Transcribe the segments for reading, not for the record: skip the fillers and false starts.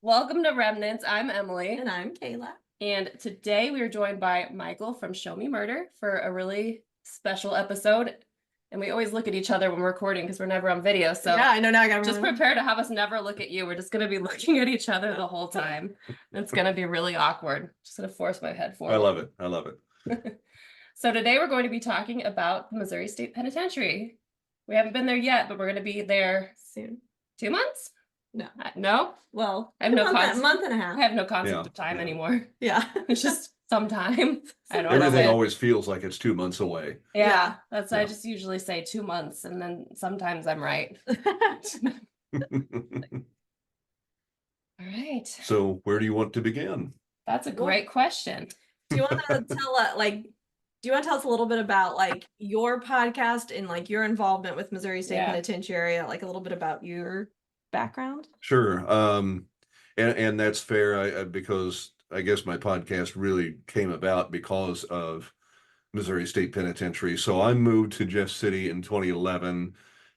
Welcome to Remnants. I'm Emily. And I'm Kayla. And today we are joined by Michael from Show Me Murder for a really special episode. And we always look at each other when we're recording because we're never on video. So yeah, I know now I gotta just prepare to have us never look at you. We're just going to be looking at each other the whole time. It's going to be really awkward. Just going to force my head forward. I love it. I love it. So today we're going to be talking about the Missouri State Penitentiary. We haven't been there yet, but we're going to be there soon. 2 months? No. No? Well, I have no concept. month and a half. I have no concept of time anymore. Yeah. It's just sometime. I don't Everything know. always feels like it's 2 months away. Yeah, that's Yeah. I just usually say 2 months, and then sometimes I'm right. All right. So where do you want to begin? That's a great question. Do you want to tell us a little bit about your podcast and your involvement with Missouri State Penitentiary, a little bit about your background? Sure. And that's fair. Because I guess my podcast really came about because of Missouri State Penitentiary. So I moved to Jeff City in 2011,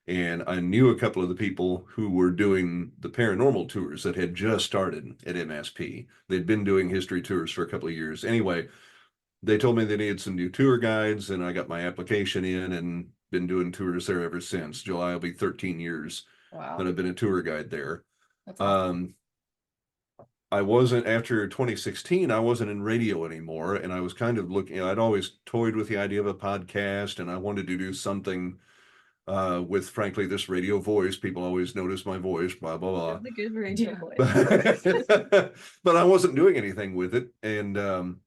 and I knew a couple of the people who were doing the paranormal tours that had just started at MSP. They'd been doing history tours for a couple of years. Anyway, they told me they needed some new tour guides, and I got my application in and been doing tours there ever since. July will be 13 years that I've been a tour guide there. That's awesome. I wasn't, after 2016, I wasn't in radio anymore, and I was kind of looking, I'd always toyed with the idea of a podcast, and I wanted to do something with, frankly, this radio voice. People always notice my voice, blah, blah, blah. The good radio voice. But I wasn't doing anything with it. And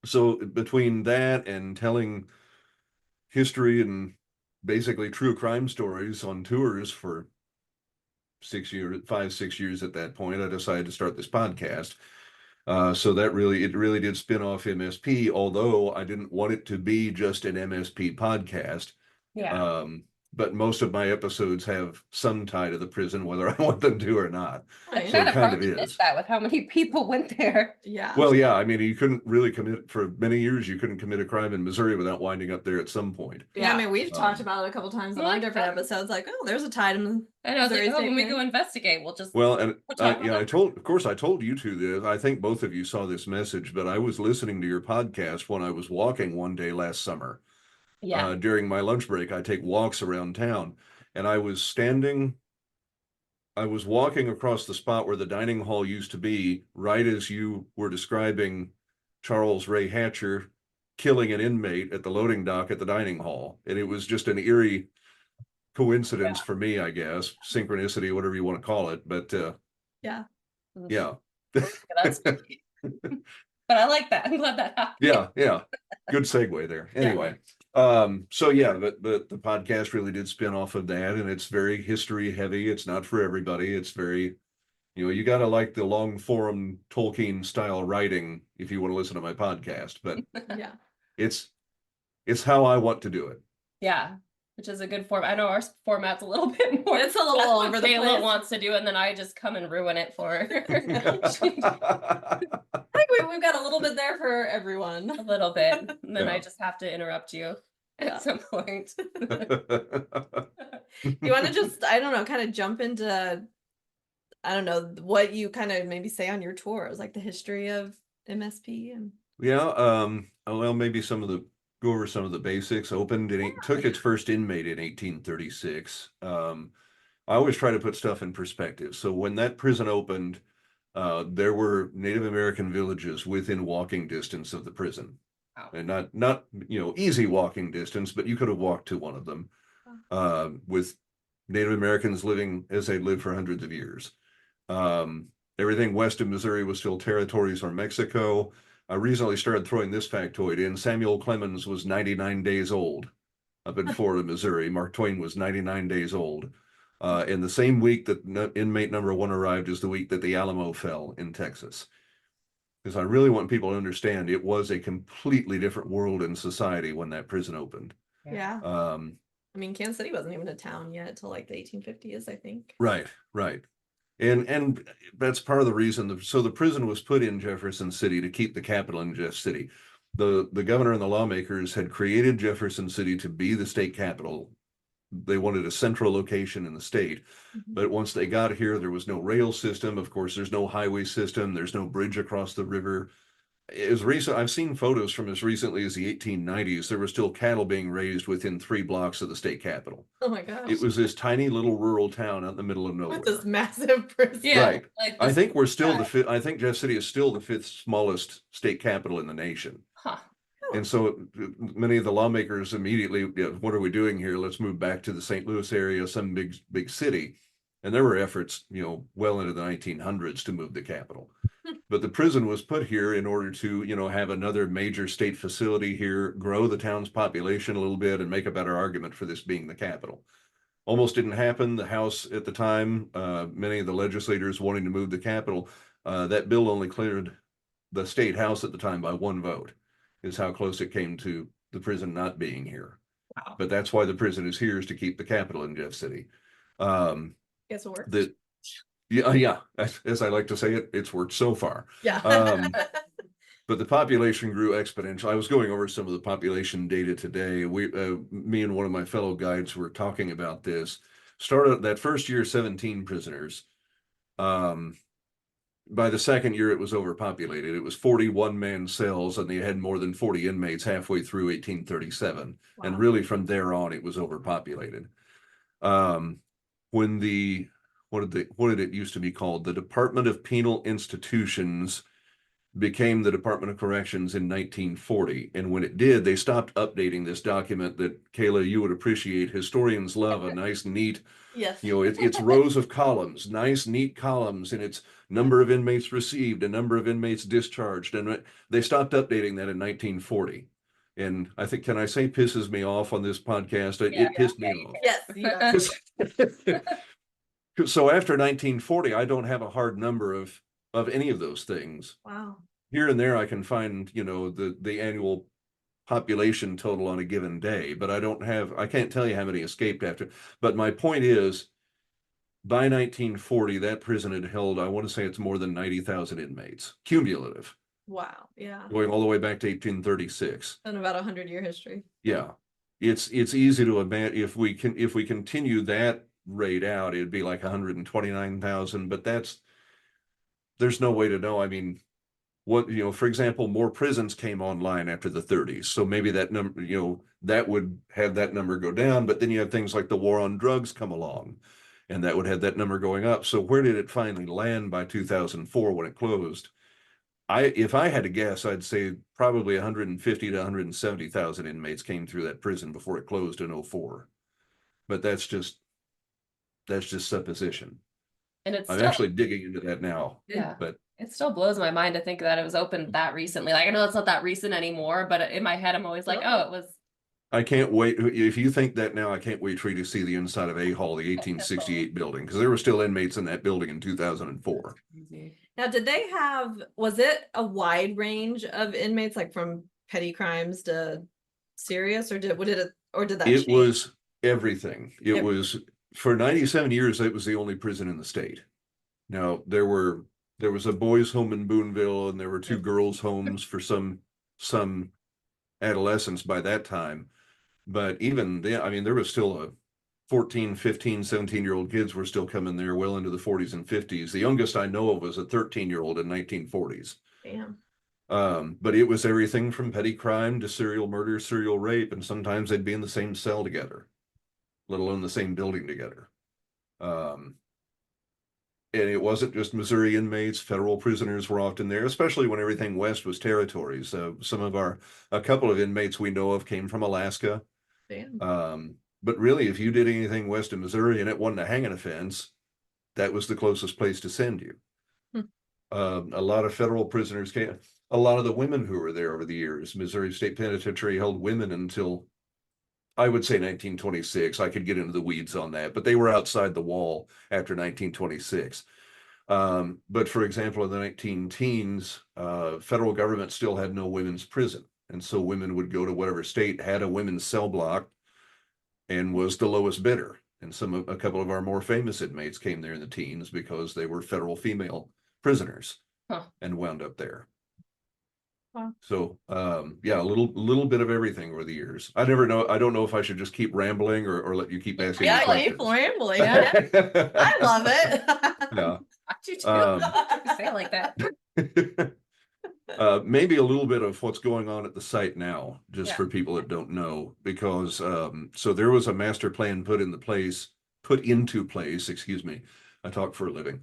so between that and telling history and basically true crime stories on tours for 6 years, 5-6 years at that point, I decided to start this podcast. So that really did spin off MSP, although I didn't want it to be just an MSP podcast. Yeah. But most of my episodes have some tie to the prison, whether I want them to or not. Right. So it kind of missed is. that with how many people went there. Yeah. Well, yeah, I mean, you couldn't really commit, for many years, you couldn't commit a crime in Missouri without winding up there at some point. Yeah, I mean, we've talked about it a couple times on different episodes, there's a tie to I know, Missouri State when we go investigate, we'll just... Well, and talk I told you two this. I think both of you saw this message, but I was listening to your podcast when I was walking one day last summer. Yeah. During my lunch break, I take walks around town, and I was walking across the spot where the dining hall used to be, right as you were describing Charles Ray Hatcher killing an inmate at the loading dock at the dining hall. And it was just an eerie coincidence for me, I guess, synchronicity, whatever you want to call it. But yeah. That's but I like that. I'm glad that happened. Yeah. Good segue there. Anyway, so yeah, the podcast really did spin off of that, and it's very history heavy. It's not for everybody. It's very, you got to like the long form Tolkien style writing if you want to listen to my podcast, but yeah, it's how I want to do it. Yeah. Which is a good form. I know our format's a little bit more. It's a little all over the place. Kayla wants to do it, and then I just come and ruin it for her. I think we've got a little bit there for everyone. A little bit. And then I just have to interrupt you at some point. You want to just, I don't know, kind of jump into, I don't know, what you kind of maybe say on your tours, like the history of MSP and... Yeah, well, maybe go over some of the basics. Took its first inmate in 1836. I always try to put stuff in perspective. So when that prison opened, there were Native American villages within walking distance of the prison. Wow. And not easy walking distance, but you could have walked to one of them, with Native Americans living as they lived for hundreds of years. Everything west of Missouri was still territories or Mexico. I recently started throwing this factoid in. Samuel Clemens was 99 days old up in Florida, Missouri. Mark Twain was 99 days old. In the same week that inmate number 1 arrived is the week that the Alamo fell in Texas. Because I really want people to understand it was a completely different world in society when that prison opened. Yeah. I mean, Kansas City wasn't even a town yet till the 1850s, I think. Right. And that's part of the reason. So the prison was put in Jefferson City to keep the capital in Jeff City. The governor and the lawmakers had created Jefferson City to be the state capital they wanted a central location in the state. But once they got here, there was no rail system. Of course, there's no highway system. There's no bridge across the river. As recent, I've seen photos from as recently as the 1890s. There were still cattle being raised within 3 blocks of the state capitol. Oh my gosh. It was this tiny little rural town out in the middle of nowhere. With this massive prison. Yeah, Right. like I this- think we're still yeah. the fifth. I think Jeff City is still the 5th smallest state capital in the nation. Huh. And so many of the lawmakers immediately, what are we doing here? Let's move back to the St. Louis area, some big city. And there were efforts, well into the 1900s to move the capital. But the prison was put here in order to, have another major state facility here, grow the town's population a little bit, and make a better argument for this being the capital. Almost didn't happen. The House at the time, many of the legislators wanting to move the capital, that bill only cleared the state house at the time by 1 vote, is how close it came to the prison not being here. Wow. But that's why the prison is here, is to keep the capital in Jeff City. Guess it worked. Yeah, as I like to say it, it's worked so far. Yeah. But the population grew exponentially. I was going over some of the population data today. Me and one of my fellow guides were talking about this. Started that first year, 17 prisoners. By the second year, it was overpopulated. It was 41-man cells, and they had more than 40 inmates halfway through 1837. Wow. And really, from there on, it was overpopulated. When what did it used to be called? The Department of Penal Institutions became the Department of Corrections in 1940. And when it did, they stopped updating this document that, Kayla, you would appreciate. Historians love a nice, neat, Yes. it's rows of columns, nice, neat columns, and it's number of inmates received, a number of inmates discharged. And they stopped updating that in 1940. And I think, can I say pisses me off on this podcast? It pissed me off. Yes. Yeah. So after 1940, I don't have a hard number of any of those things. Wow. Here and there, I can find, the annual population total on a given day, but I can't tell you how many escaped after. But my point is, by 1940, that prison had held, I want to say it's more than 90,000 inmates, cumulative, Wow. Yeah. going all the way back to 1836. And about 100-year history. Yeah. It's easy to imagine if we continue that rate out, it'd be like 129,000, but there's no way to know. I mean, for example, more prisons came online after the 30s. So maybe that number, that would have that number go down, but then you have things like the war on drugs come along, and that would have that number going up. So where did it finally land by 2004 when it closed? If I had to guess, I'd say probably 150 to 170,000 inmates came through that prison before it closed in 2004. But that's just supposition. And it's I'm still, actually digging into that now. yeah, But it still blows my mind to think that it was opened that recently. Like, I know it's not that recent anymore, but in my head, I'm always like, oh, it was. I can't wait. If you think that now, I can't wait for you to see the inside of A Hall, the 1868 building, because there were still inmates in that building in 2004. Now, was it a wide range of inmates, like from petty crimes to serious, or did that It change? was everything. It was, for 97 years, it was the only prison in the state. Now, there was a boys' home in Boonville, and there were 2 girls' homes for some adolescents by that time. But even then, I mean, there was still a 14, 15, 17-year-old kids were still coming there well into the 40s and 50s. The youngest I know of was a 13-year-old in 1940s. Damn. But it was everything from petty crime to serial murder, serial rape, and sometimes they'd be in the same cell together, let alone the same building together. And it wasn't just Missouri inmates. Federal prisoners were often there, especially when everything west was territories. A couple of inmates we know of came from Alaska. Damn. But really, if you did anything west of Missouri and it wasn't a hanging offense, that was the closest place to send you. A lot of federal prisoners came. A lot of the women who were there over the years, Missouri State Penitentiary held women until, I would say, 1926. I could get into the weeds on that, but they were outside the wall after 1926. But for example, in the 19-teens, federal government still had no women's prison. And so women would go to whatever state had a women's cell block and was the lowest bidder. And a couple of our more famous inmates came there in the teens because they were federal female prisoners and wound up there. Wow. So, yeah, a little bit of everything over the years. I don't know if I should just keep rambling or let you keep asking me Yeah, questions. keep rambling. I love it. Yeah. I do too. Um, You say it like that. Maybe a little bit of what's going on at the site now, just Yeah. for people that don't know, because so there was a master plan put into place, excuse me. I talk for a living.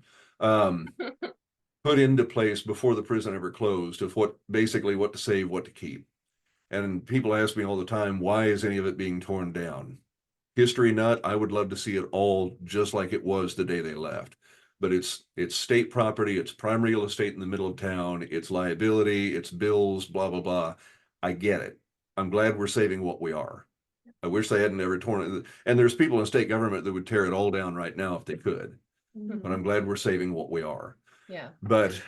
Put into place before the prison ever closed of basically what to save, what to keep. And people ask me all the time, why is any of it being torn down? History nut, I would love to see it all just like it was the day they left. But it's state property, it's prime real estate in the middle of town, it's liability, it's bills, blah, blah, blah. I get it. I'm glad we're saving what we are. I wish they hadn't ever torn it. And there's people in state government that would tear it all down right now if they could. But I'm glad we're saving what we are. Yeah. But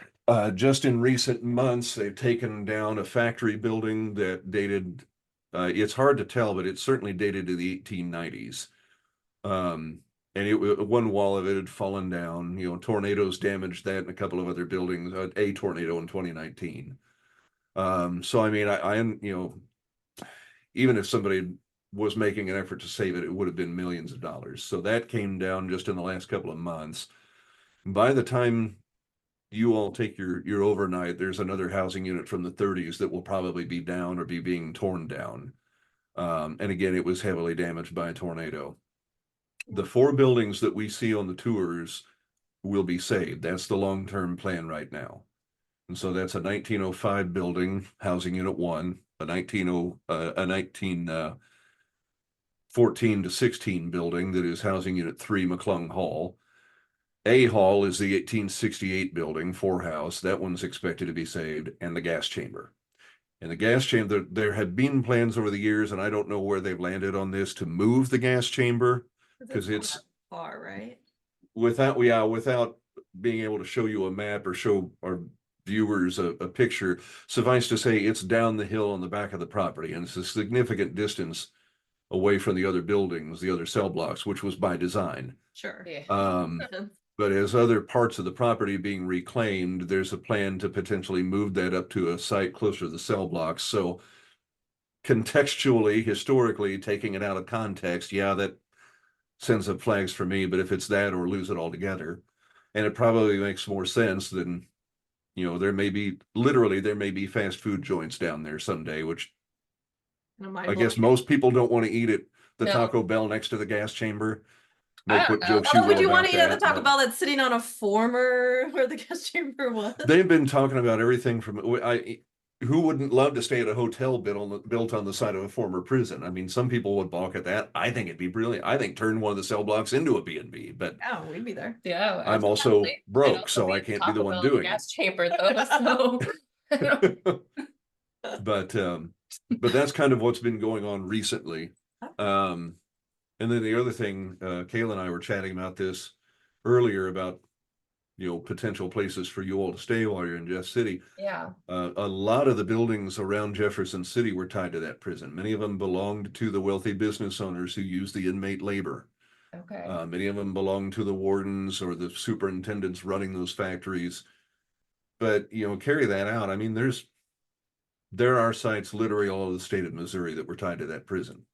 just in recent months, they've taken down a factory building that dated, it's hard to tell, but it's certainly dated to the 1890s. And one wall of it had fallen down. Tornadoes damaged that and a couple of other buildings, a tornado in 2019. So, I mean, even if somebody was making an effort to save it, it would have been millions of dollars. So that came down just in the last couple of months. By the time you all take your overnight, there's another housing unit from the 30s that will probably be down or be being torn down. And again, it was heavily damaged by a tornado. The 4 buildings that we see on the tours will be saved. That's the long-term plan right now. And so that's a 1905 building, housing unit 1, a 1914 to 16 building that is housing unit 3, McClung Hall. A Hall is the 1868 building, 4 house. That one's expected to be saved, and the gas chamber. And the gas chamber, there have been plans over the years, and I don't know where they've landed on this, to move the gas chamber because it's not far, right? without being able to show you a map or show our viewers a picture. Suffice to say, it's down the hill on the back of the property, and it's a significant distance away from the other buildings, the other cell blocks, which was by design. Sure. Yeah. But as other parts of the property being reclaimed, there's a plan to potentially move that up to a site closer to the cell blocks. So contextually, historically, taking it out of context, yeah, that sends up flags for me, but if it's that or lose it altogether, and it probably makes more sense than, there may be fast food joints down there someday, which I guess most people don't want to eat at the No. Taco Bell next to the gas chamber. I Make don't what know. jokes you Although, would will you want about to eat at the that, Taco but Bell that's sitting on a former where the gas chamber was? they've been talking about everything from who wouldn't love to stay at a hotel built on the side of a former prison? I mean, some people would balk at that. I think it'd be brilliant. I think turn one of the cell blocks into a B&B, but Oh, we'd be there. Yeah. I'm also absolutely. broke, Also so I be can't be the Taco one Bell in doing gas chamber though. So but that's kind of what's been going on recently. And then the other thing, Kayla and I were chatting about this earlier about, potential places for you all to stay while you're in Jeff City. yeah. A lot of the buildings around Jefferson City were tied to that prison. Many of them belonged to the wealthy business owners who used the inmate labor. Okay. Many of them belonged to the wardens or the superintendents running those factories. But, carry that out. I mean, there are sites literally all over the state of Missouri that were tied to that prison.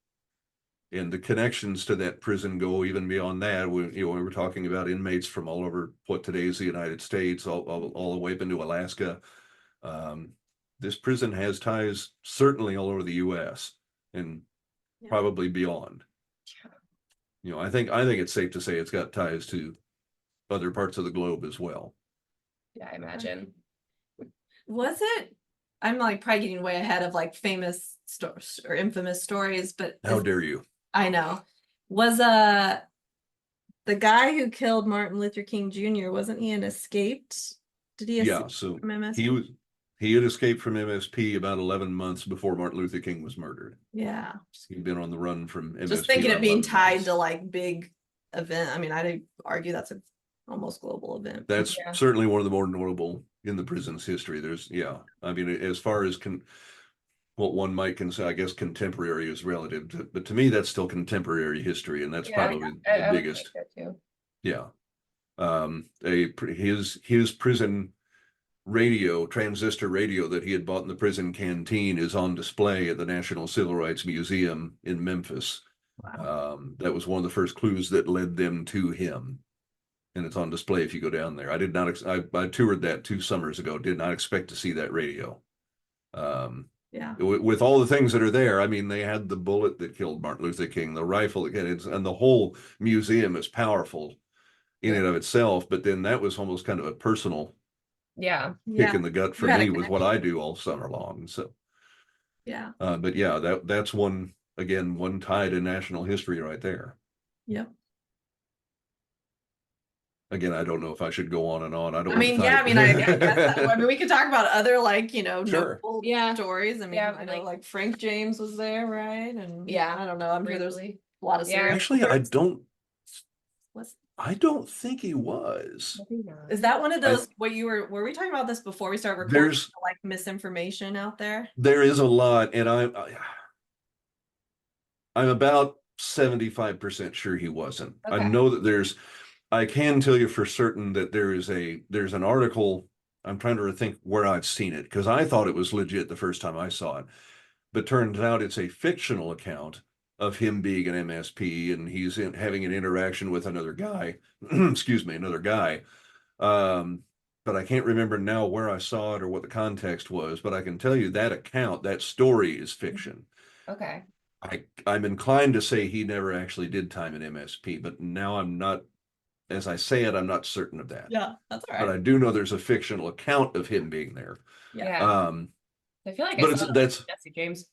And the connections to that prison go even beyond that. We were talking about inmates from all over what today is the United States, all the way up into Alaska. This prison has ties certainly all over the U.S. and probably beyond. I think it's safe to say it's got ties to other parts of the globe as well. Yeah, I imagine. Was it? I'm like probably getting way ahead of like famous stories or infamous stories, but How dare you? I know. Was the guy who killed Martin Luther King Jr., wasn't he an escaped? Did he escape so from MSP? he had escaped from MSP about 11 months before Martin Luther King was murdered. Yeah. He'd been on the run from MSP. Just thinking about it being 11 tied months. to like big event. I mean, I'd argue that's an almost global event. That's certainly one of the more notable in the prison's history. I mean, as far as what one might consider, I guess contemporary is relative, but to me, that's still contemporary history, and that's probably the biggest. I would think that too. Yeah. His prison transistor radio that he had bought in the prison canteen is on display at the National Civil Rights Museum in Memphis. Wow. That was one of the first clues that led them to him. And it's on display if you go down there. I did not, I toured that 2 summers ago, did not expect to see that radio. Yeah. With all the things that are there, I mean, they had the bullet that killed Martin Luther King, the rifle that and the whole museum is powerful in and of itself. But then that was almost kind of a personal Yeah. kick in the gut for You had a me with what I connection. do all summer long. So, Yeah. but yeah, that's one tie to national history right there. Yep. Again, I don't know if I should go on and on. I don't I want mean, to yeah, type. I mean, I guess I mean, we could talk about other Sure. notable Yeah. stories. I mean, Yeah, I know like- like Frank James was there, right? And Yeah. I don't know. I'm sure there's Briefly. a lot of Yeah. serial Actually, killers. What's- I don't think he was. Is that one of those were we talking about this before we start recording? There's Like misinformation out there? there is a lot, and I'm about 75% sure he wasn't. I Okay. know that I can tell you for certain that there's an article. I'm trying to think where I've seen it because I thought it was legit the first time I saw it, but turns out it's a fictional account of him being an MSP and he's having an interaction with another guy. Excuse me, another guy. But I can't remember now where I saw it or what the context was. But I can tell you that story is fiction. Okay. I'm inclined to say he never actually did time in MSP, but now I'm not. As I say it, I'm not certain of that. Yeah, that's all But right. I do know there's a fictional account of him being there. Yeah. I feel like but I saw that's Jesse James.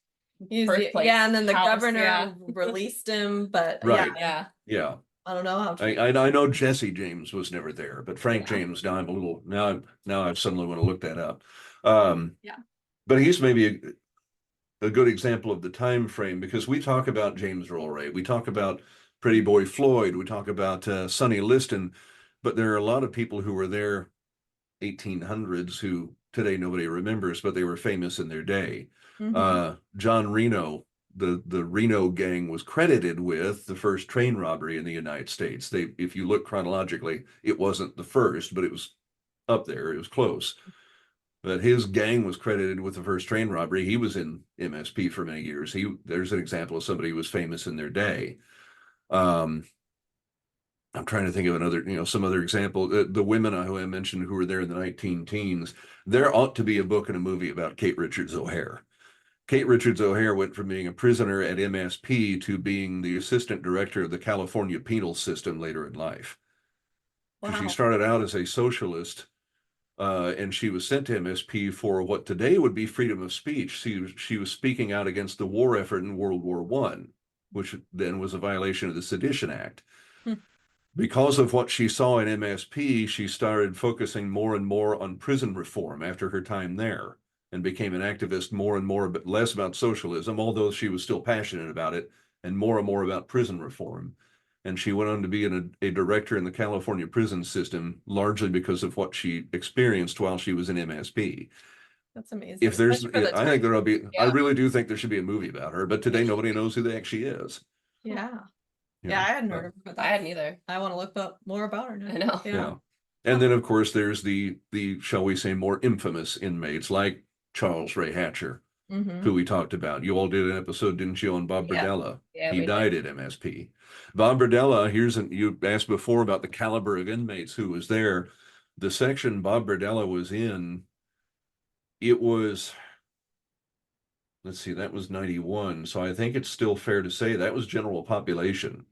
Yeah, and then the house, governor yeah. released him, but Right. Yeah. Yeah. I don't know how true. I know Jesse James was never there, but Frank Yeah. James. Now I suddenly want to look that up. Yeah. But he's maybe a good example of the time frame because we talk about James Earl Ray, we talk about Pretty Boy Floyd, we talk about Sonny Liston, but there are a lot of people who were there 1800s who today nobody remembers, but they were famous in their day. Mhm. John Reno, the Reno gang was credited with the first train robbery in the United States. If you look chronologically, it wasn't the first, but it was up there. It was close. But his gang was credited with the first train robbery. He was in MSP for many years. There's an example of somebody who was famous in their day. I'm trying to think of some other example. The women who I mentioned who were there in the 19 teens, there ought to be a book and a movie about Kate Richards O'Hare. Kate Richards O'Hare went from being a prisoner at MSP to being the assistant director of the California penal system later in life. Wow. She started out as a socialist, and she was sent to MSP for what today would be freedom of speech. She was speaking out against the war effort in World War I, which then was a violation of the Sedition Act. Because of what she saw in MSP, she started focusing more and more on prison reform after her time there and became an activist more and more, but less about socialism, although she was still passionate about it, and more about prison reform. And she went on to be a director in the California prison system, largely because of what she experienced while she was in MSP. That's amazing. If there's, Especially for the I think there'll be, I Yeah. really do think there should be a movie about her, but today nobody knows who the heck she is. Yeah. You Yeah, know, I hadn't heard of her, but I hadn't either. I want to look up more about her now. I know. Yeah. And then of course there's the shall we say more infamous inmates like Charles Ray Hatcher, Mhm. who we talked about. You all did an episode, didn't you, on Bob Yeah. Berdella? Yeah, He we died at MSP. Bob Berdella, you asked before about the caliber of inmates who was there. The section Bob Berdella was in, it was, let's see, that was 91. So I think it's still fair to say that was general population.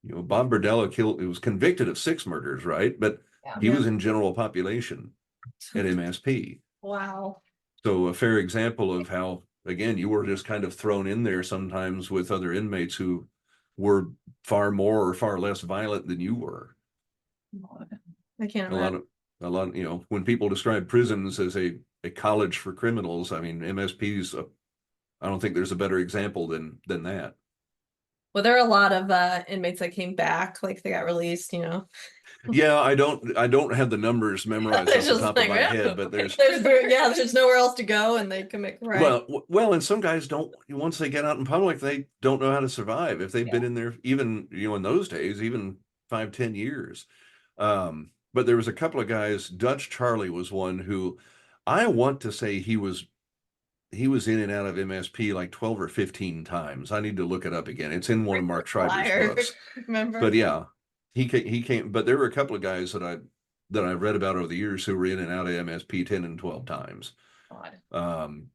You know, Bob Berdella he was convicted of 6 murders, right? But Yeah. he was in general population at MSP. Wow. So a fair example of how, again, you were just kind of thrown in there sometimes with other inmates who were far more or far less violent than you were. I can't A imagine. lot, when people describe prisons as a college for criminals, I mean, MSP's, I don't think there's a better example than that. Well, there are a lot of inmates that came back, like they got released, Yeah, I don't have the numbers memorized off the top of my head, but there's nowhere else to go and they commit crime. Well, and some guys don't, once they get out in public, they don't know how to survive if they've been in there even, in those days, even 5-10 years. but there was a couple of guys. Dutch Charlie was one who I want to say he was in and out of MSP like 12 or 15 times. I need to look it up again. It's in one of Mark Schreiber's books. Remember? But yeah, he came, but there were a couple of guys that I read about over the years who were in and out of MSP 10 and 12 times. God.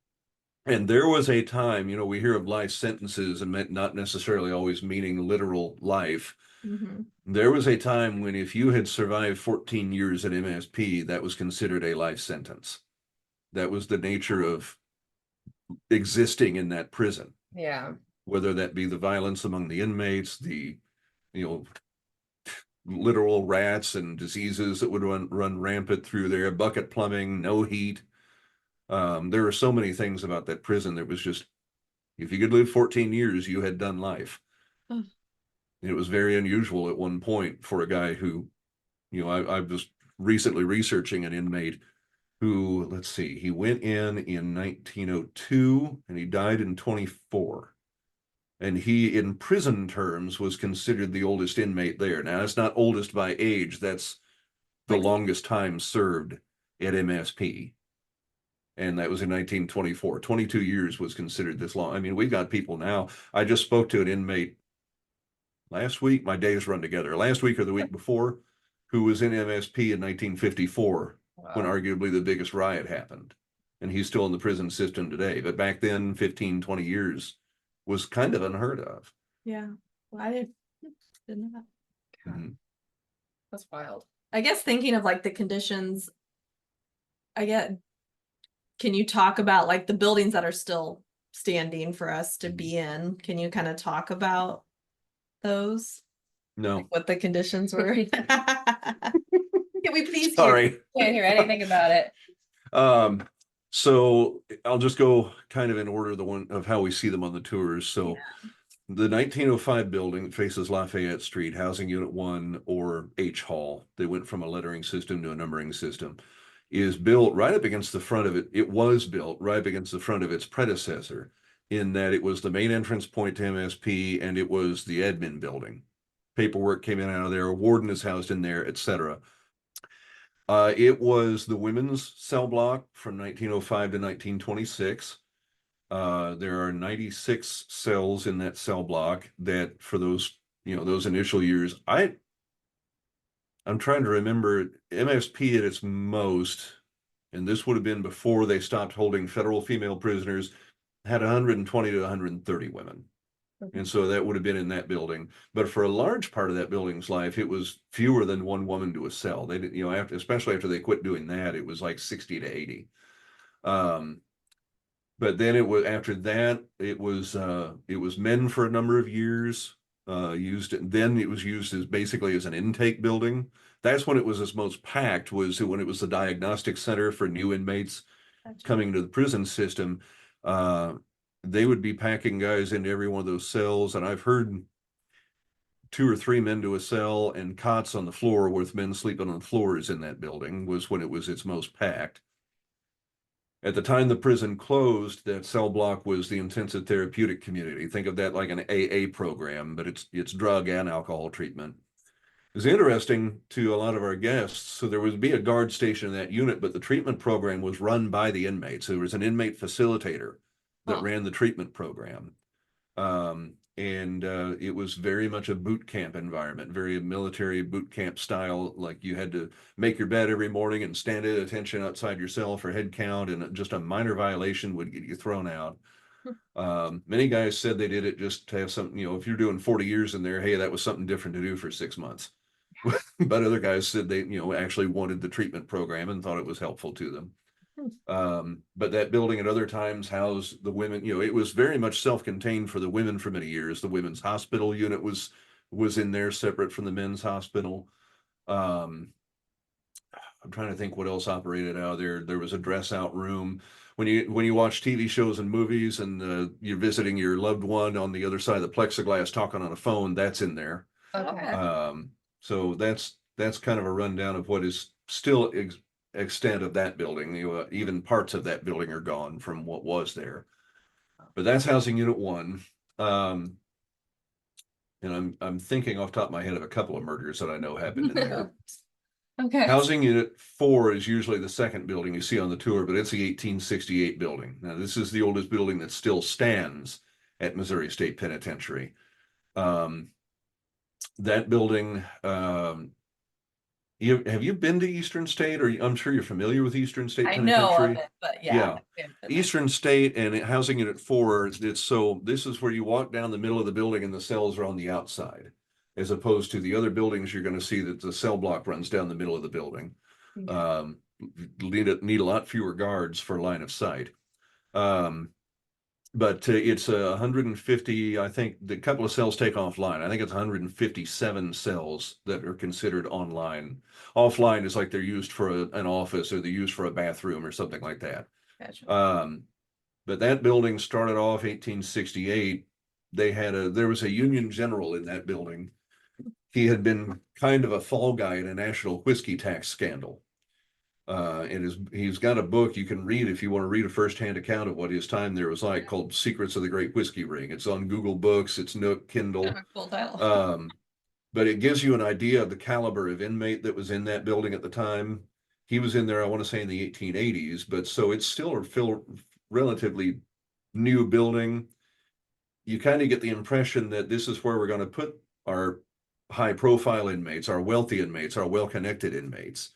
And there was a time, we hear of life sentences and not necessarily always meaning literal life. Mm-hmm. There was a time when if you had survived 14 years at MSP, that was considered a life sentence. That was the nature of existing in that prison. Yeah. Whether that be the violence among the inmates, the, literal rats and diseases that would run rampant through there, bucket plumbing, no heat. There were so many things about that prison that was just, if you could live 14 years, you had done life. Mm. It was very unusual at one point for a guy who, I was recently researching an inmate who, let's see, he went in 1902 and he died in 24. And he, in prison terms, was considered the oldest inmate there. Now, that's not oldest by age, that's the longest time served at MSP. And that was in 1924. 22 years was considered this long. I mean, we've got people now. I just spoke to an inmate last week. My days run together. Last week or the week before, who was in MSP in 1954, when arguably the biggest riot happened. And he's still in the prison system today. But back then, 15, 20 years was kind of unheard of. Yeah. Well, I didn't know that. Mhm. That's wild. I guess thinking of like the conditions, can you talk about like the buildings that are still standing for us to be in? Can you kind of talk about those? No. Like what the conditions were? Can we please Sorry. Can't hear anything about it. So I'll just go kind of in order the one of how we see them on the tours. So the 1905 building faces Lafayette Street, Housing Unit 1 or H Hall. They went from a lettering system to a numbering system. Is built right up against the front of it. It was built right up against the front of its predecessor, in that it was the main entrance point to MSP and it was the admin building. Paperwork came in and out of there, a warden is housed in there, etc. It was the women's cell block from 1905 to 1926. There are 96 cells in that cell block that for those, those initial years, I'm trying to remember MSP at its most, and this would have been before they stopped holding federal female prisoners, had 120 to 130 women. And so that would have been in that building. But for a large part of that building's life, it was fewer than one woman to a cell. They didn't, especially after they quit doing that, it was like 60 to 80. But then it was after that, it was men for a number of years. Then it was used as basically as an intake building. That's when it was its most packed, was when it was the diagnostic center for new inmates coming to the prison system. They would be packing guys into every one of those cells, and I've heard 2 or 3 men to a cell and cots on the floor with men sleeping on floors in that building was when it was its most packed. At the time the prison closed, that cell block was the intensive therapeutic community. Think of that like an AA program, but it's drug and alcohol treatment. It was interesting to a lot of our guests. So there would be a guard station in that unit, but the treatment program was run by the inmates. There was an inmate facilitator that ran the treatment program. It was very much a boot camp environment, very military boot camp style. Like you had to make your bed every morning and stand at attention outside your cell for head count, and just a minor violation would get you thrown out. Many guys said they did it just to have something, if you're doing 40 years in there, hey, that was something different to do for 6 months. But other guys said they, actually wanted the treatment program and thought it was helpful to them. But that building at other times housed the women, it was very much self-contained for the women for many years. The women's hospital unit was in there separate from the men's hospital. I'm trying to think what else operated out of there. There was a dress out room. When you watch TV shows and movies and you're visiting your loved one on the other side of the plexiglass talking on a phone, that's in there. Okay. So that's kind of a rundown of what is still extent of that building. Even parts of that building are gone from what was there. But that's housing unit 1. And I'm thinking off the top of my head of a couple of murders that I know happened in there. Okay. Housing Unit 4 is usually the second building you see on the tour, but it's the 1868 building. Now, this is the oldest building that still stands at Missouri State Penitentiary. That building, have you been to Eastern State? Or I'm sure you're familiar with Eastern State I know of Penitentiary. it, but Yeah. yeah. I haven't been there. Eastern State and Housing Unit 4, it's so this is where you walk down the middle of the building and the cells are on the outside, as opposed to the other buildings. You're going to see that the cell block runs down the middle of the building. Okay. Need a lot fewer guards for line of sight. But it's 150. I think the couple of cells take offline. I think it's 157 cells that are considered online. Offline is like they're used for an office, or they're used for a bathroom or something like that. Gotcha. But that building started off 1868. There was a Union general in that building. He had been kind of a fall guy in a national whiskey tax scandal. He's got a book you can read if you want to read a firsthand account of what his time there was like, called Secrets of the Great Whiskey Ring. It's on Google Books, it's Nook, Kindle. Kind of a cool title. But it gives you an idea of the caliber of inmate that was in that building at the time. He was in there, I want to say, in the 1880s, but so it's still a relatively new building. You kind of get the impression that this is where we're going to put our high profile inmates, our wealthy inmates, our well-connected inmates.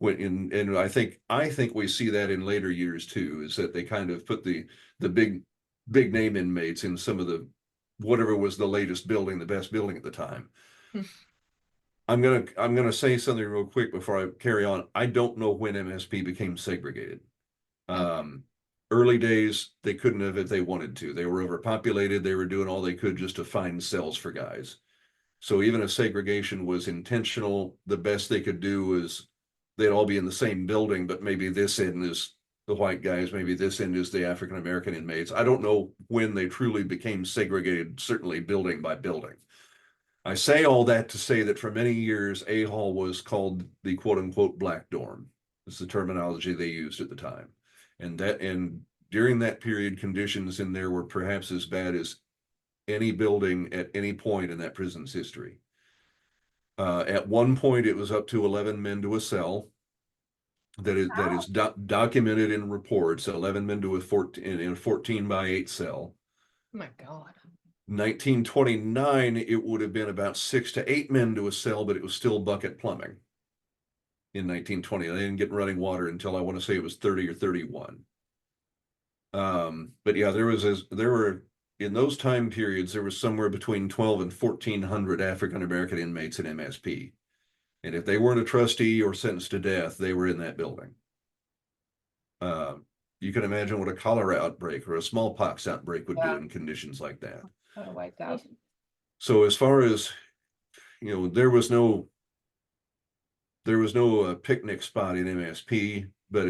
And I think we see that in later years too, is that they kind of put the big name inmates in some of the whatever was the latest building, the best building at the time. I'm gonna say something real quick before I carry on. I don't know when MSP became segregated. Early days, they couldn't have if they wanted to. They were overpopulated. They were doing all they could just to find cells for guys. So even if segregation was intentional, the best they could do was they'd all be in the same building, but maybe this end is the white guys, maybe this end is the African American inmates. I don't know when they truly became segregated, certainly building by building. I say all that to say that for many years, A Hall was called the quote unquote black dorm. It's the terminology they used at the time. And during that period, conditions in there were perhaps as bad as any building at any point in that prison's history. At one point, it was up to 11 men to a cell. That is documented in reports. 11 men to in a 14 by 8 cell. Oh my God. 1929, it would have been about 6 to 8 men to a cell, but it was still bucket plumbing. In 1920, they didn't get running water until I want to say it was 30 or 31. But yeah, there were in those time periods, there was somewhere between 12 and 1,400 African American inmates in MSP. And if they weren't a trustee or sentenced to death, they were in that building. You can imagine what a cholera outbreak or a smallpox outbreak would do in conditions like that. Wiped out. So as far as, there was no picnic spot in MSP, but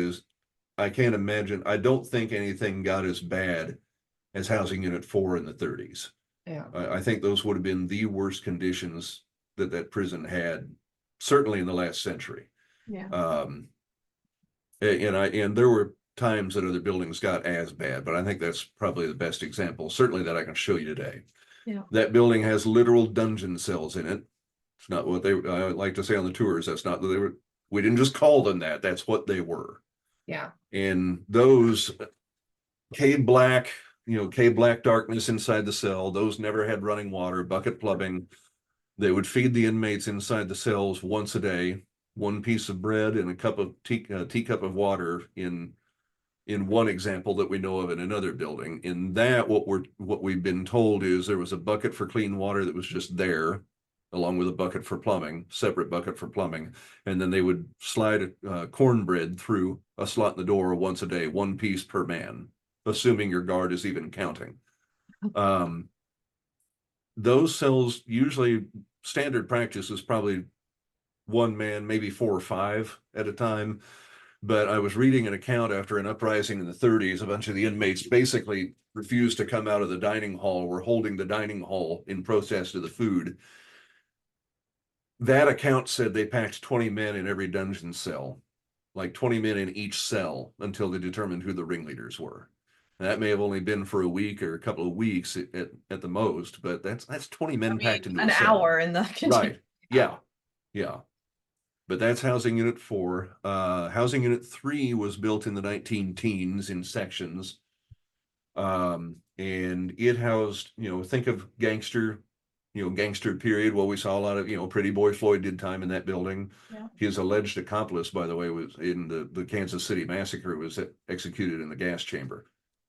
I can't imagine, I don't think anything got as bad as Housing Unit 4 in the 30s. Yeah. I think those would have been the worst conditions that prison had, certainly in the last century. Yeah. And there were times that other buildings got as bad, but I think that's probably the best example, certainly that I can show you today. Yeah. That building has literal dungeon cells in it. It's not what I like to say on the tours. That's not that we didn't just call them that. That's what they were. Yeah. And those cave black darkness inside the cell, those never had running water, bucket plumbing. They would feed the inmates inside the cells once a day, one piece of bread and a cup of teacup of water in one example that we know of in another building. In that, what we've been told is there was a bucket for clean water that was just there, along with a bucket for plumbing, separate bucket for plumbing. And then they would slide cornbread through a slot in the door once a day, one piece per man, assuming your guard is even counting. Those cells, usually standard practice is probably one man, maybe 4 or 5 at a time. But I was reading an account after an uprising in the 30s, a bunch of the inmates basically refused to come out of the dining hall, were holding the dining hall in protest of the food. That account said they packed 20 men in every dungeon cell, like 20 men in each cell until they determined who the ringleaders were. And that may have only been for a week or a couple of weeks at the most, but that's 20 men packed into an a cell. hour in the Right. Yeah. But that's housing unit 4. Housing unit 3 was built in the 19 teens in sections. And it housed, think of gangster period. Well, we saw a lot of, Pretty Boy Floyd did time in that building. Yeah. His alleged accomplice, by the way, was in the Kansas City massacre, was executed in the gas chamber.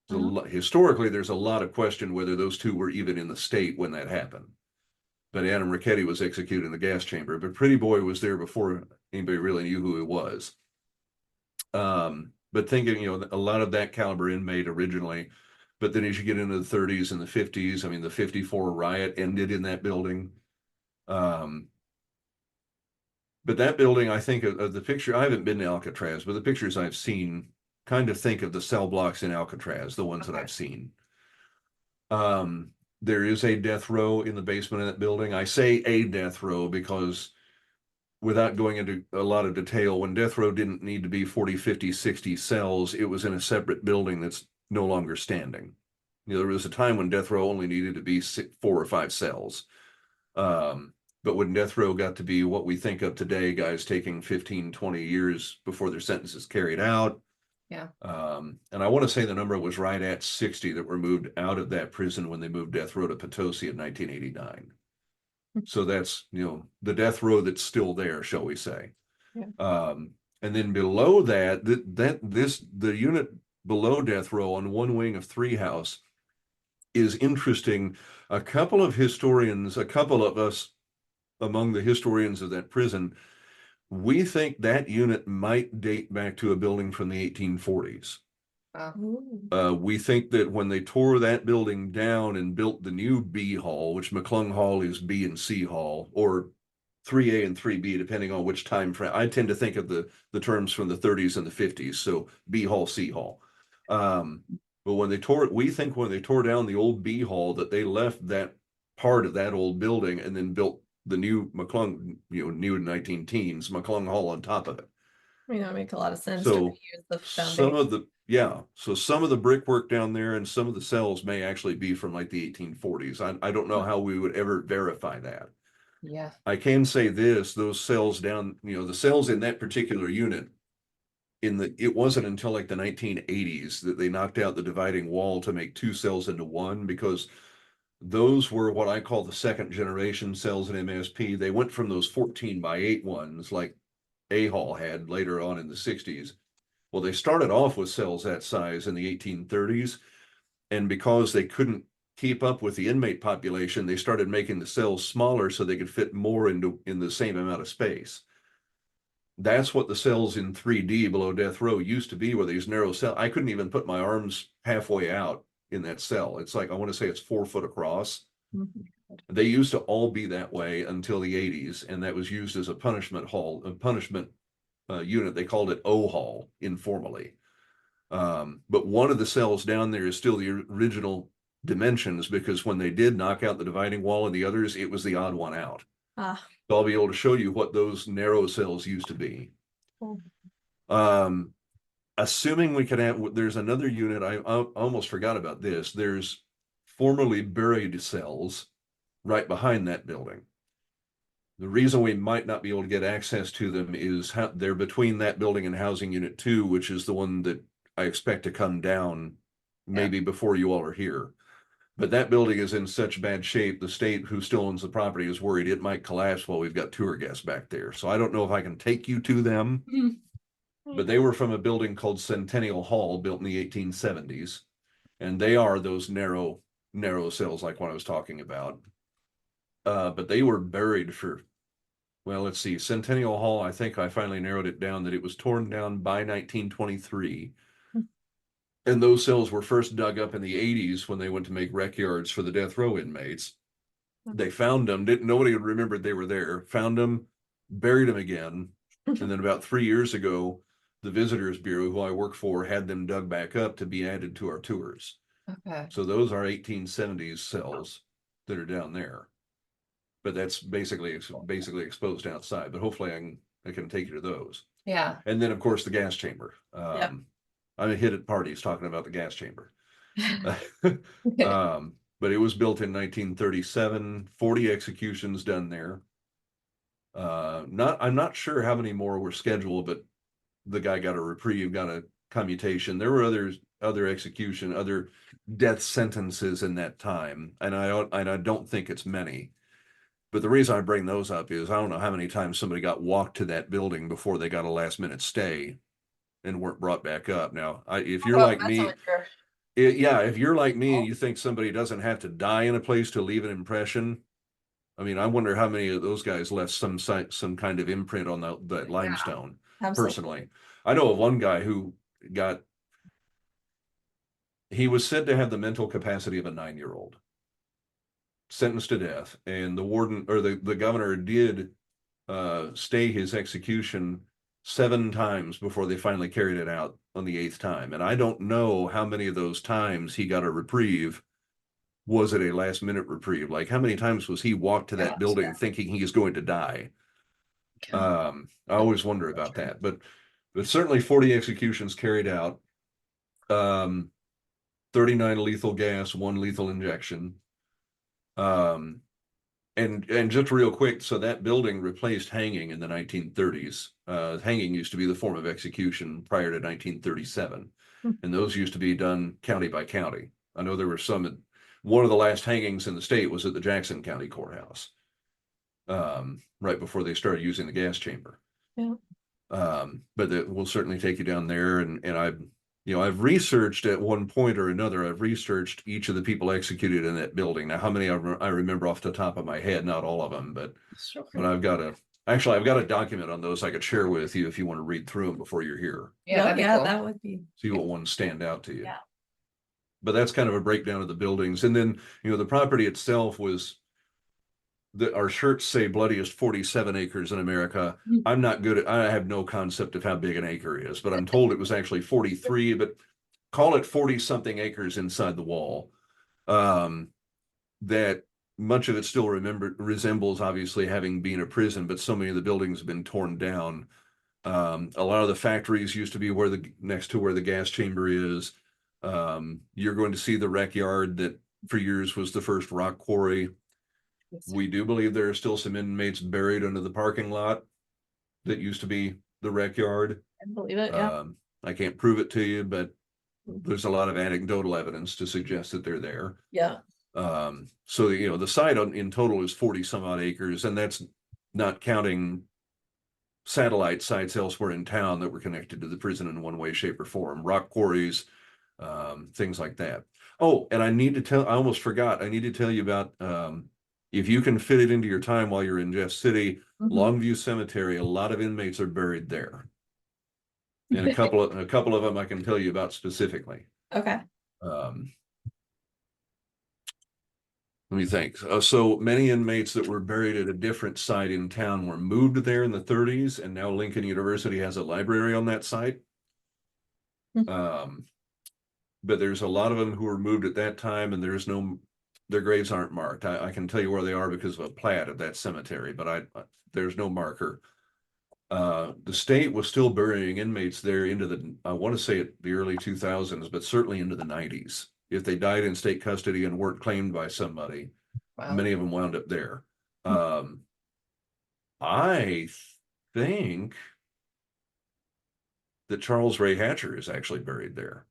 So historically, there's a lot of question whether those two were even in the state when that happened. But Adam Ricchetti was executed in the gas chamber. But Pretty Boy was there before anybody really knew who he was. But thinking, a lot of that caliber inmate originally. But then as you get into the 30s and the 50s, I mean, the 54 riot ended in that building. But that building, I think of the picture, I haven't been to Alcatraz, but the pictures I've seen kind of think of the cell blocks in Alcatraz, the ones that I've seen. There is a death row in the basement of that building. I say a death row because without going into a lot of detail, when death row didn't need to be 40, 50, 60 cells, it was in a separate building that's no longer standing. There was a time when death row only needed to be 4 or 5 cells. But when death row got to be what we think of today, guys taking 15, 20 years before their sentence is carried out. Yeah. And I want to say the number was right at 60 that were moved out of that prison when they moved death row to Potosi in 1989. So that's, the death row that's still there, shall we say. Yeah. And then below that, the unit below death row on one wing of 3 House is interesting. A couple of us among the historians of that prison, we think that unit might date back to a building from the 1840s. We think that when they tore that building down and built the new B Hall, which McClung Hall is B and C Hall, or 3A and 3B, depending on which time frame. I tend to think of the terms from the 30s and the 50s, so B Hall, C Hall. But when they tore down the old B Hall, that they left that part of that old building and then built the new McClung, new 19 teens, McClung Hall on top of it. I mean, that would make a lot of sense So to use the some of the brickwork down there and some of the cells may actually be from like the 1840s. I don't know how we would ever verify that. Yeah. I can say this, those cells down, the cells in that particular unit, it wasn't until like the 1980s that they knocked out the dividing wall to make 2 cells into one, because those were what I call the second generation cells in MSP. They went from those 14x8 ones like A Hall had later on in the 60s. Well, they started off with cells that size in the 1830s, and because they couldn't keep up with the inmate population, they started making the cells smaller so they could fit more in the same amount of space. That's what the cells in 3D below death row used to be, where these narrow cells. I couldn't even put my arms halfway out in that cell. It's like, I want to say it's 4 foot across. They used to all be that way until the 80s, and that was used as a punishment unit. They called it O Hall informally. But one of the cells down there is still the original dimensions, because when they did knock out the dividing wall and the others, it was the odd one out. So I'll be able to show you what those narrow cells used to be. Assuming we could have, there's another unit, I almost forgot about this. There's formerly buried cells right behind that building. The reason we might not be able to get access to them is they're between that building and housing unit 2, which is the one that I expect to come down maybe before you all are here. But that building is in such bad shape, the state who still owns the property is worried it might collapse while we've got tour guests back there. So I don't know if I can take you to them, but they were from a building called Centennial Hall, built in the 1870s. And they are those narrow cells like what I was talking about. But they were buried for, well, let's see, Centennial Hall, I think I finally narrowed it down that it was torn down by 1923. And those cells were first dug up in the 80s when they went to make rec yards for the death row inmates. They found them, nobody had remembered they were there, found them, buried them again. And then about 3 years ago, the Visitors Bureau, who I work for, had them dug back up to be added to our tours. Okay. So those are 1870s cells that are down there. But that's basically exposed outside. But hopefully I can take you to those. Yeah. And then, of course, the gas chamber. I'm a hit at parties talking about the gas chamber. But it was built in 1937, 40 executions done there. I'm not sure how many more were scheduled, but the guy got a reprieve, got a commutation. There were other execution, other death sentences in that time, and I don't think it's many. But the reason I bring those up is I don't know how many times somebody got walked to that building before they got a last minute stay and weren't brought back up. Now, if you're Oh, like that's me, always true. yeah, if you're like me and you think somebody doesn't have to die in a place to leave an impression, I mean, I wonder how many of those guys left some kind of imprint on that limestone. Absolutely. Personally, I know of one guy who he was said to have the mental capacity of a 9-year-old, sentenced to death, and the warden or the governor did stay his execution 7 times before they finally carried it out on the 8th time. And I don't know how many of those times he got a reprieve. Was it a last minute reprieve? Like how many times was he walked to that building thinking he is going to die? I always wonder about that, but certainly 40 executions carried out, 39 lethal gas, 1 lethal injection. And just real quick, so that building replaced hanging in the 1930s. Hanging used to be the form of execution prior to 1937, and those used to be done county by county. I know there were some. One of the last hangings in the state was at the Jackson County Courthouse, right before they started using the gas chamber. Yeah. But we'll certainly take you down there, and I've researched at one point or another, I've researched each of the people executed in that building. Now, how many I remember off the top of my head, not all of them, but I've got a document on those I could share with you if you want to read through them before you're here. Yeah, that'd be cool. That would be. See what ones stand out to you. Yeah. But that's kind of a breakdown of the buildings. And then, the property itself was our shirts say bloodiest 47 acres in America. I'm not good at, I have no concept of how big an acre is, but I'm told it was actually 43, but call it 40 something acres inside the wall. That much of it still resembles obviously having been a prison, but so many of the buildings have been torn down. A lot of the factories used to be next to where the gas chamber is. You're going to see the rec yard that for years was the first rock quarry. We do believe there are still some inmates buried under the parking lot that used to be the rec yard. I believe it. Yeah. I can't prove it to you, but there's a lot of anecdotal evidence to suggest that they're there. Yeah. So the site in total is 40 some odd acres, and that's not counting satellite sites elsewhere in town that were connected to the prison in one way, shape, or form, rock quarries, things like that. Oh, and I almost forgot, I need to tell you about, if you can fit it into your time while you're in Jeff City, Longview Cemetery, a lot of inmates are buried there. And a couple of them I can tell you about specifically. Okay. Let me think. So many inmates that were buried at a different site in town were moved there in the 30s, and now Lincoln University has a library on that site. But there's a lot of them who were moved at that time, and their graves aren't marked. I can tell you where they are because of a plat of that cemetery, but there's no marker. The state was still burying inmates there into I want to say the early 2000s, but certainly into the 90s. If they died in state custody and weren't claimed by somebody, many of them wound up there. I think that Charles Ray Hatcher is actually buried there.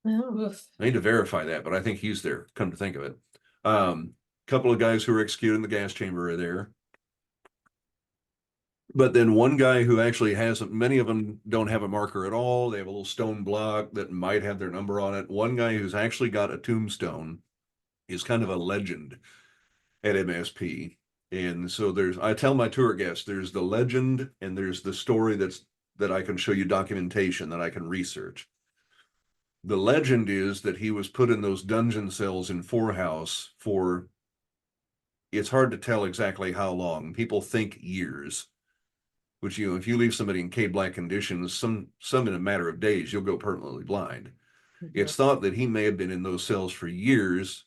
Oh. I need to verify that, but I think he's there, come to think of it. Couple of guys who were executed in the gas chamber are there. But then one guy who actually many of them don't have a marker at all. They have a little stone block that might have their number on it. One guy who's actually got a tombstone is kind of a legend at MSP. And so I tell my tour guests, there's the legend and there's the story that I can show you documentation that I can research. The legend is that he was put in those dungeon cells in Four House for, it's hard to tell exactly how long. People think years. Which, if you leave somebody in K-black conditions, some in a matter of days, you'll go permanently blind. It's thought that he may have been in those cells for years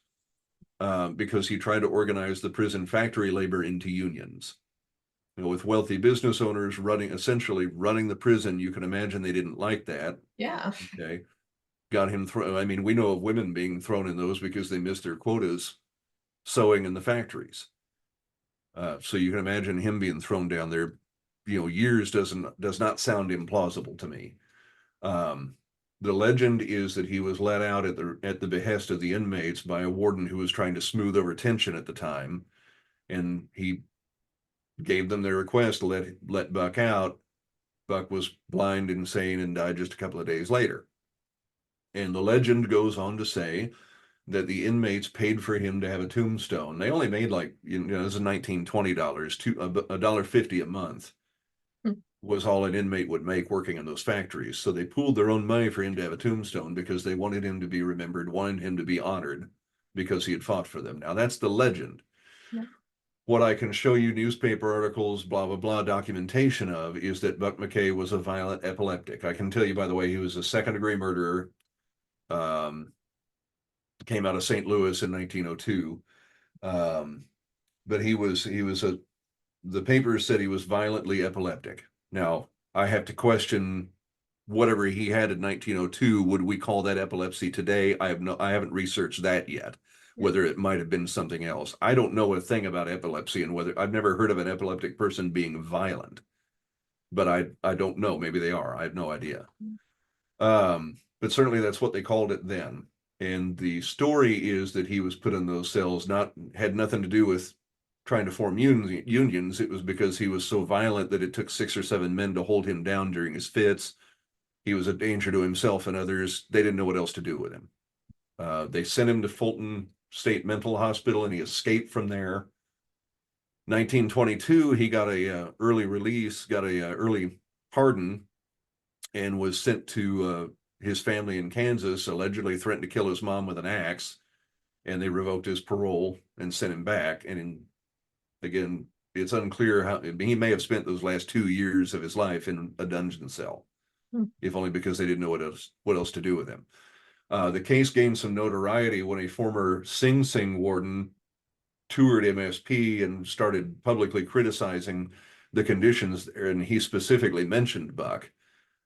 because he tried to organize the prison factory labor into unions. With wealthy business owners essentially running the prison, you can imagine they didn't like that. Yeah. Okay. Got him thrown. I mean, we know of women being thrown in those because they missed their quotas sewing in the factories. So you can imagine him being thrown down there, years does not sound implausible to me. The legend is that he was let out at the behest of the inmates by a warden who was trying to smooth over tension at the time, and he gave them their request to let Buck out. Buck was blind, insane, and died just a couple of days later. And the legend goes on to say that the inmates paid for him to have a tombstone. They only made like, this is $19-20, $1.50 a month was all an inmate would make working in those factories. So they pooled their own money for him to have a tombstone because they wanted him to be remembered, wanted him to be honored because he had fought for them. Now that's the legend. Yeah. What I can show you newspaper articles, blah, blah, blah, documentation of is that Buck McKay was a violent epileptic. I can tell you, by the way, he was a second-degree murderer. Came out of St. Louis in 1902. But the papers said he was violently epileptic. Now, I have to question whatever he had in 1902. Would we call that epilepsy today? I haven't researched that yet, whether it might have been something else. I don't know a thing about epilepsy and whether I've never heard of an epileptic person being violent, but I don't know. Maybe they are. I have no idea. But certainly that's what they called it then. And the story is that he was put in those cells, had nothing to do with trying to form unions. It was because he was so violent that it took 6 or 7 men to hold him down during his fits. He was a danger to himself and others. They didn't know what else to do with him. They sent him to Fulton State Mental Hospital and he escaped from there. 1922, he got a early release, got a early pardon, and was sent to his family in Kansas, allegedly threatened to kill his mom with an axe, and they revoked his parole and sent him back. And again, it's unclear how he may have spent those last 2 years of his life in a dungeon cell, if only because they didn't know what else to do with him. The case gained some notoriety when a former Sing Sing warden toured MSP and started publicly criticizing the conditions there, and he specifically mentioned Buck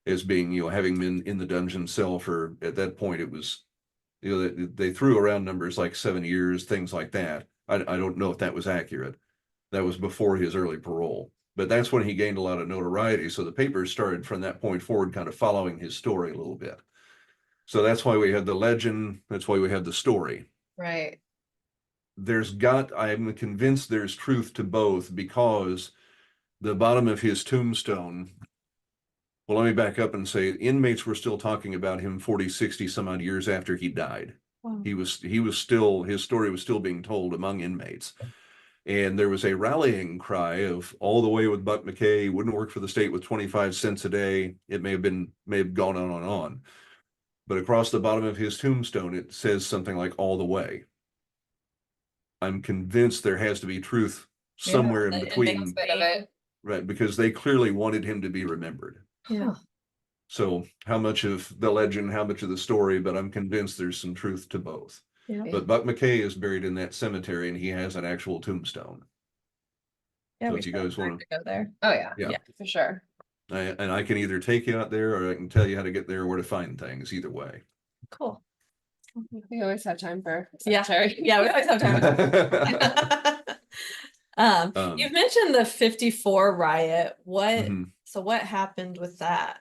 as being, having been in the dungeon cell for, at that point, it was, they threw around numbers like 7 years, things like that. I don't know if that was accurate. That was before his early parole, but that's when he gained a lot of notoriety. So the papers started from that point forward, kind of following his story a little bit. So that's why we had the legend. That's why we had the story. Right. I'm convinced there's truth to both, because the bottom of his tombstone, well, let me back up and say inmates were still talking about him 40, 60 some odd years after he died. Wow. His story was still being told among inmates. And there was a rallying cry of all the way with Buck McKay, wouldn't work for the state with 25 cents a day. It may have gone on and on. But across the bottom of his tombstone, it says something like all the way. I'm convinced there has to be truth somewhere in between. Right, because they clearly wanted him to be remembered. Yeah. So how much of the legend, how much of the story, but I'm convinced there's some truth to both. Yeah. But Buck McKay is buried in that cemetery and he has an actual tombstone. Yeah, So we if you should guys want to go there. Oh yeah. Yeah. For sure. And I can either take you out there or I can tell you how to get there or where to find things, either way. Cool. We always have time for Yeah. cemetery. Yeah, we always have time. You've mentioned the 54 riot. So what happened with that?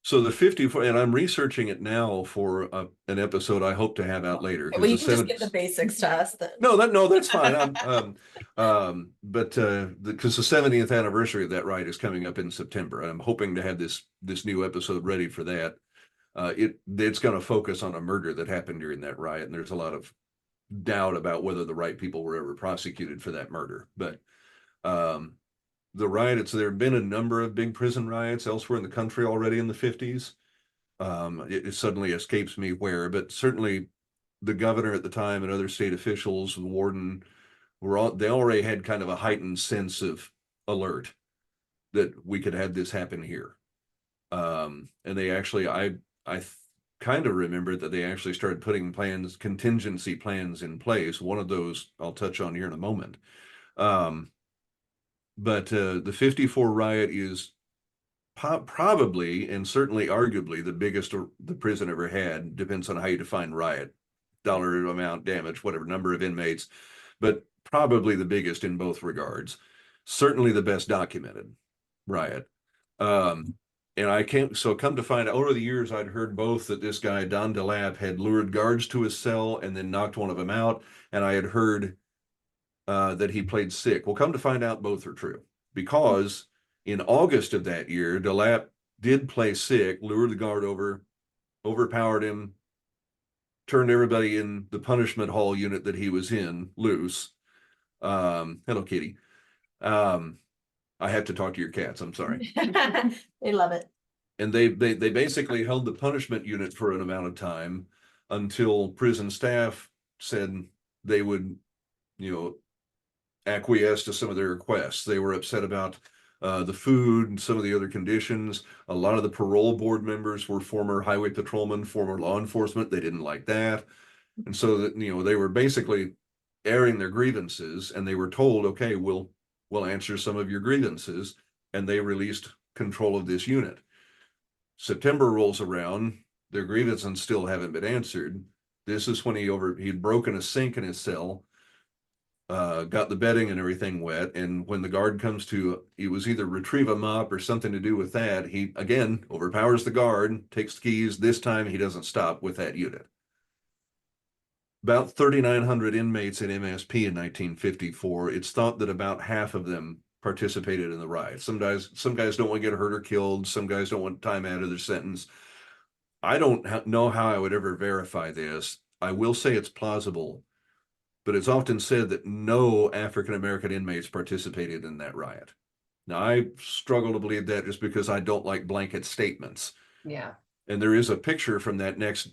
So the 54, and I'm researching it now for an episode I hope to have out later. Well, you can just get the basics to us then. No, that's fine. But because the 70th anniversary of that riot is coming up in September, I'm hoping to have this new episode ready for that. It's going to focus on a murder that happened during that riot, and there's a lot of doubt about whether the right people were ever prosecuted for that murder. But the riots, there have been a number of big prison riots elsewhere in the country already in the 50s. It suddenly escapes me where, but certainly the governor at the time and other state officials, the warden, they already had kind of a heightened sense of alert that we could have this happen here. And they actually, I kind of remember that they actually started putting contingency plans in place. One of those I'll touch on here in a moment. But the 54 riot is probably and certainly arguably the biggest the prison ever had. Depends on how you define riot, dollar amount, damage, whatever, number of inmates, but probably the biggest in both regards, certainly the best documented riot. And I can't, so come to find out over the years, I'd heard both that this guy, Don DeLapp, had lured guards to his cell and then knocked one of them out. And I had heard that he played sick. Well, come to find out, both are true, because in August of that year, DeLapp did play sick, lured the guard over, overpowered him, turned everybody in the punishment hall unit that he was in loose. Hello, Kitty. I have to talk to your cats. I'm sorry. They love it. And they basically held the punishment unit for an amount of time until prison staff said they would, acquiesce to some of their requests. They were upset about the food and some of the other conditions. A lot of the parole board members were former highway patrolmen, former law enforcement. They didn't like that. And so that, they were basically airing their grievances, and they were told, okay, we'll answer some of your grievances. And they released control of this unit. September rolls around, their grievances still haven't been answered. This is when he'd broken a sink in his cell, got the bedding and everything wet. And when the guard comes to, it was either retrieve a mop or something to do with that, he again overpowers the guard, takes the keys. This time he doesn't stop with that unit. About 3,900 inmates at MSP in 1954. It's thought that about half of them participated in the riot. Some guys don't want to get hurt or killed. Some guys don't want time out of their sentence. I don't know how I would ever verify this. I will say it's plausible, but it's often said that no African-American inmates participated in that riot. Now, I struggle to believe that just because I don't like blanket statements. Yeah. And there is a picture from that next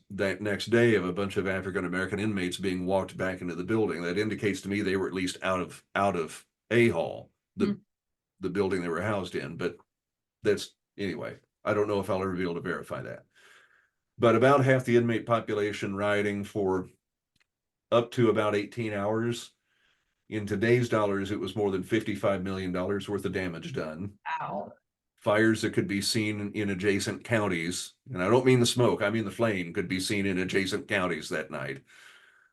day of a bunch of African-American inmates being walked back into the building. That indicates to me they were at least out of A Hall, the building they were housed in. But that's, anyway, I don't know if I'll ever be able to verify that. But about half the inmate population rioting for up to about 18 hours. In today's dollars, it was more than $55 million worth of damage done. Wow. Fires that could be seen in adjacent counties, and I don't mean the smoke, I mean the flame, could be seen in adjacent counties that night.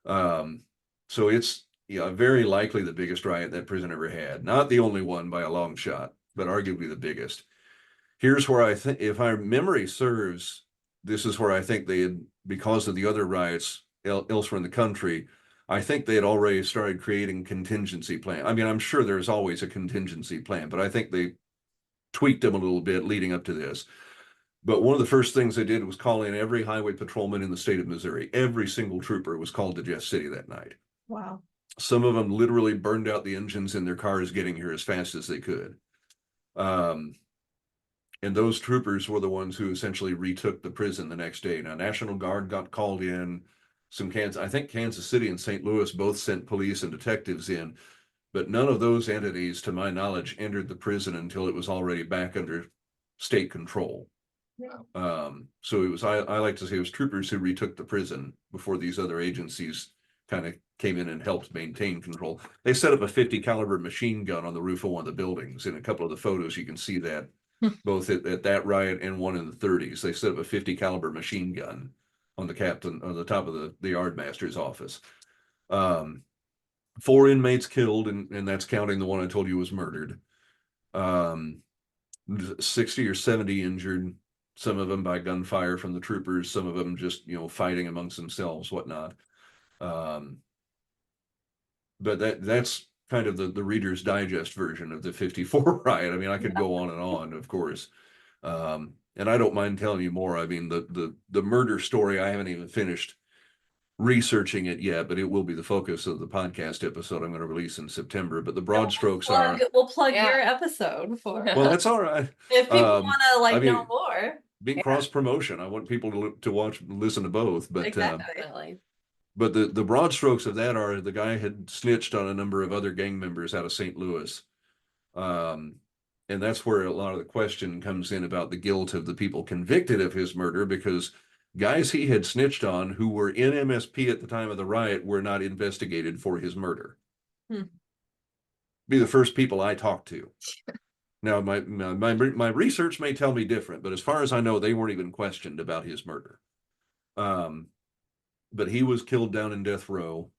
So it's very likely the biggest riot that prison ever had. Not the only one by a long shot, but arguably the biggest. Here's where I think, if my memory serves, this is where I think they had, because of the other riots elsewhere in the country, I think they had already started creating contingency plan. I mean, I'm sure there's always a contingency plan, but I think they tweaked them a little bit leading up to this. But one of the first things they did was call in every highway patrolman in the state of Missouri. Every single trooper was called to Jeff City that night. Wow. Some of them literally burned out the engines in their cars getting here as fast as they could. And those troopers were the ones who essentially retook the prison the next day. Now, National Guard got called in. I think Kansas City and St. Louis both sent police and detectives in, but none of those entities, to my knowledge, entered the prison until it was already back under state control. So it was, I like to say it was troopers who retook the prison before these other agencies kind of came in and helped maintain control. They set up a 50 caliber machine gun on the roof of one of the buildings. In a couple of the photos, you can see that both at that riot and one in the 30s. They set up a 50 caliber machine gun on the captain, on the top of the yard master's office. 4 inmates killed, and that's counting the one I told you was murdered. 60 or 70 injured, some of them by gunfire from the troopers, some of them just, fighting amongst themselves, whatnot. But that's kind of the Reader's Digest version of the 54 riot. I mean, I could go on and on, of course. And I don't mind telling you more. I mean, the murder story, I haven't even finished researching it yet, but it will be the focus of the podcast episode I'm going to release in September. But the broad strokes are, we'll plug your episode for well, that's all right. if people want to know more. Being cross promotion, I want people to watch, listen to both. But Exactly. but the broad strokes of that are the guy had snitched on a number of other gang members out of St. Louis. And that's where a lot of the question comes in about the guilt of the people convicted of his murder, because guys he had snitched on who were in MSP at the time of the riot were not investigated for his murder. Be the first people I talked to. Now, my research may tell me different, but as far as I know, they weren't even questioned about his murder. But he was killed down in death row.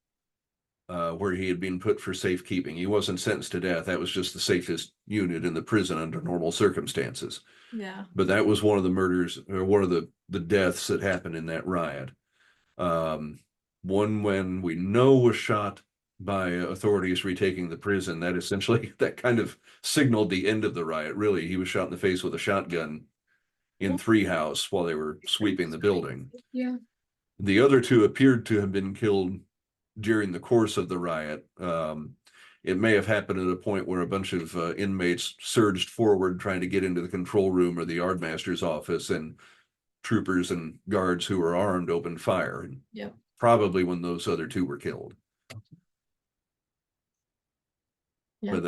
where he had been put for safekeeping. He wasn't sentenced to death. That was just the safest unit in the prison under normal circumstances. Yeah. But that was one of the murders, or one of the deaths that happened in that riot. One when we know was shot by authorities retaking the prison. That essentially, that kind of signaled the end of the riot. Really, he was shot in the face with a shotgun in Three House while they were sweeping the building. Yeah. The other two appeared to have been killed during the course of the riot. It may have happened at a point where a bunch of inmates surged forward trying to get into the control room or the yardmaster's office, and troopers and guards who were armed opened fire. And Yep. probably when those other two were killed. Yeah. But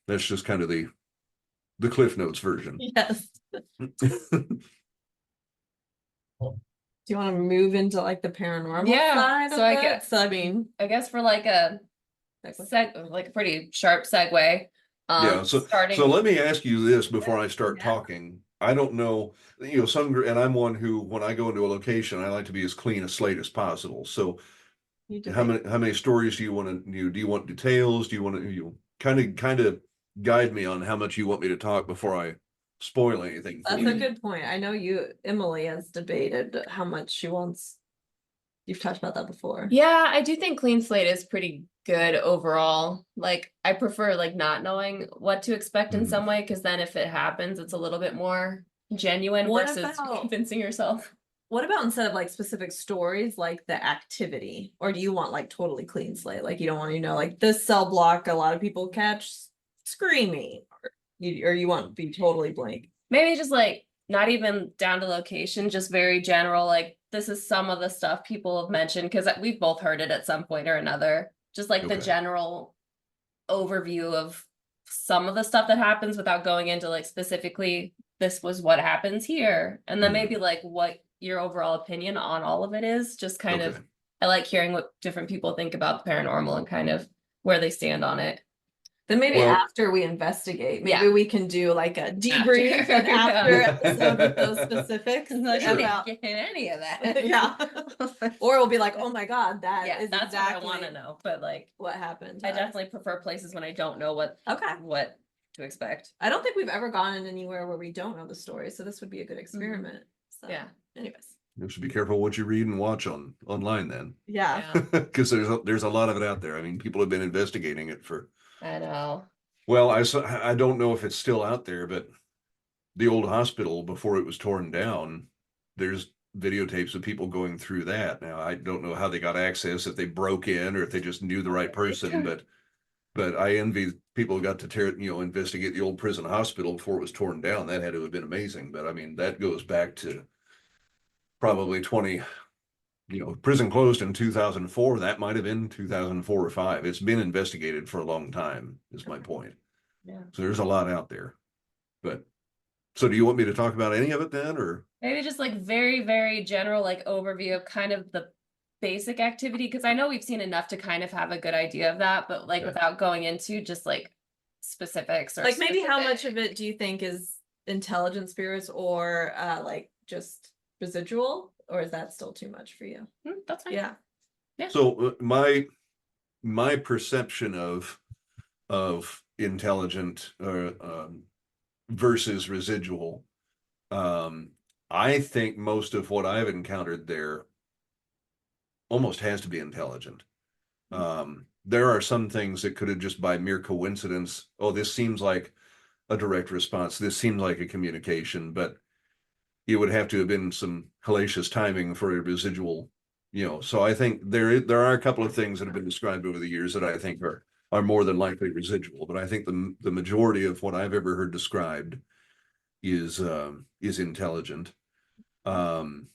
that's just kind of the Cliff Notes version. Yes. Do you want to move into like the paranormal side so of I it? guess So I mean, I guess for like a like a pretty sharp segue. Yeah, so starting let me ask you this before I start Yeah. talking. I don't know, and I'm one who, when I go into a location, I like to be as clean a slate as possible. So you how debate. many stories do you want to do you want details? Do you want to kind of guide me on how much you want me to talk before I spoil anything for That's you? a good point. I know Emily has debated how much she wants. You've talked about that before. Yeah, I do think clean slate is pretty good overall. Like I prefer like not knowing what to expect in some way, because then if it happens, it's a little bit more genuine versus convincing yourself. What about instead of like specific stories, like the activity? Or do you want like totally clean slate? Like you don't want to know like this cell block, a lot of people catch screaming, or you want to be totally blank. Maybe just like not even down to location, just very general, like this is some of the stuff people have mentioned, because we've both heard it at some point or another. Just like the general overview of some of the stuff that happens without going into like specifically this was what happens here. And then maybe like what your overall opinion on all of it is. Just kind of, I like hearing what different people think about the paranormal and kind of where they stand on it. Then maybe after we investigate, maybe we can do like a debrief after episode with those specifics. Like, about any of that. Yeah. Or we'll be like, oh my God, that's exactly what I want to know. But like what happened. I definitely prefer places when I don't know what to expect. I don't think we've ever gone anywhere where we don't know the story. So this would be a good experiment. So anyways. You should be careful what you read and watch online then. Yeah. Because there's a lot of it out there. I mean, people have been investigating it for. I know. Well, I don't know if it's still out there, but the old hospital before it was torn down, there's videotapes of people going through that. Now, I don't know how they got access, if they broke in or if they just knew the right person, but I envy people who got to investigate the old prison hospital before it was torn down. That had to have been amazing. But I mean, that goes back to probably prison closed in 2004. That might have been 2004 or 2005. It's been investigated for a long time, is my point. Yeah. So there's a lot out there. But so do you want me to talk about any of it then, or maybe just like very, very general like overview of kind of the basic activity? Because I know we've seen enough to kind of have a good idea of that, but like without going into just like specifics, or like maybe how much of it do you think is intelligent spirits or like just residual? Or is that still too much for you? That's fine. Yeah. So my perception of intelligent versus residual, I think most of what I've encountered there almost has to be intelligent. There are some things that could have just by mere coincidence, this seems like a direct response, this seems like a communication, but it would have to have been some hellacious timing for a residual, so I think there are a couple of things that have been described over the years that I think are more than likely residual, but I think the majority of what I've ever heard described is intelligent. There's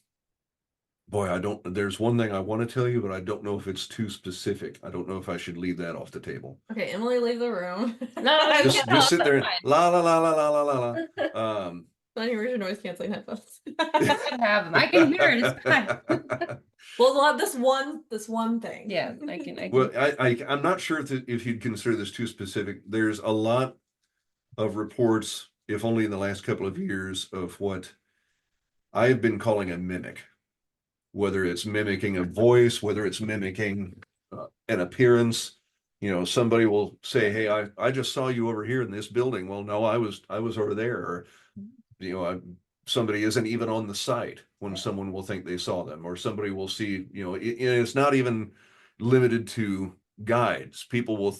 one thing I want to tell you, but I don't know if it's too specific. I don't know if I should leave that off the table. Okay, Emily, leave the room. No, just sit there and la la la la la la la la. Not even your noise canceling headphones. I can have them. I can hear it. It's fine. Well, we'll have this one thing. Yeah, I can. Well, I'm not sure if you'd consider this too specific. There's a lot of reports, if only in the last couple of years, of what I've been calling a mimic. Whether it's mimicking a voice, whether it's mimicking an appearance. Somebody will say, "Hey, I just saw you over here in this building." Well, no, I was over there. Or, you know, I, somebody isn't even on the site when someone will think they saw them, or somebody will see, it's not even limited to guides. People will,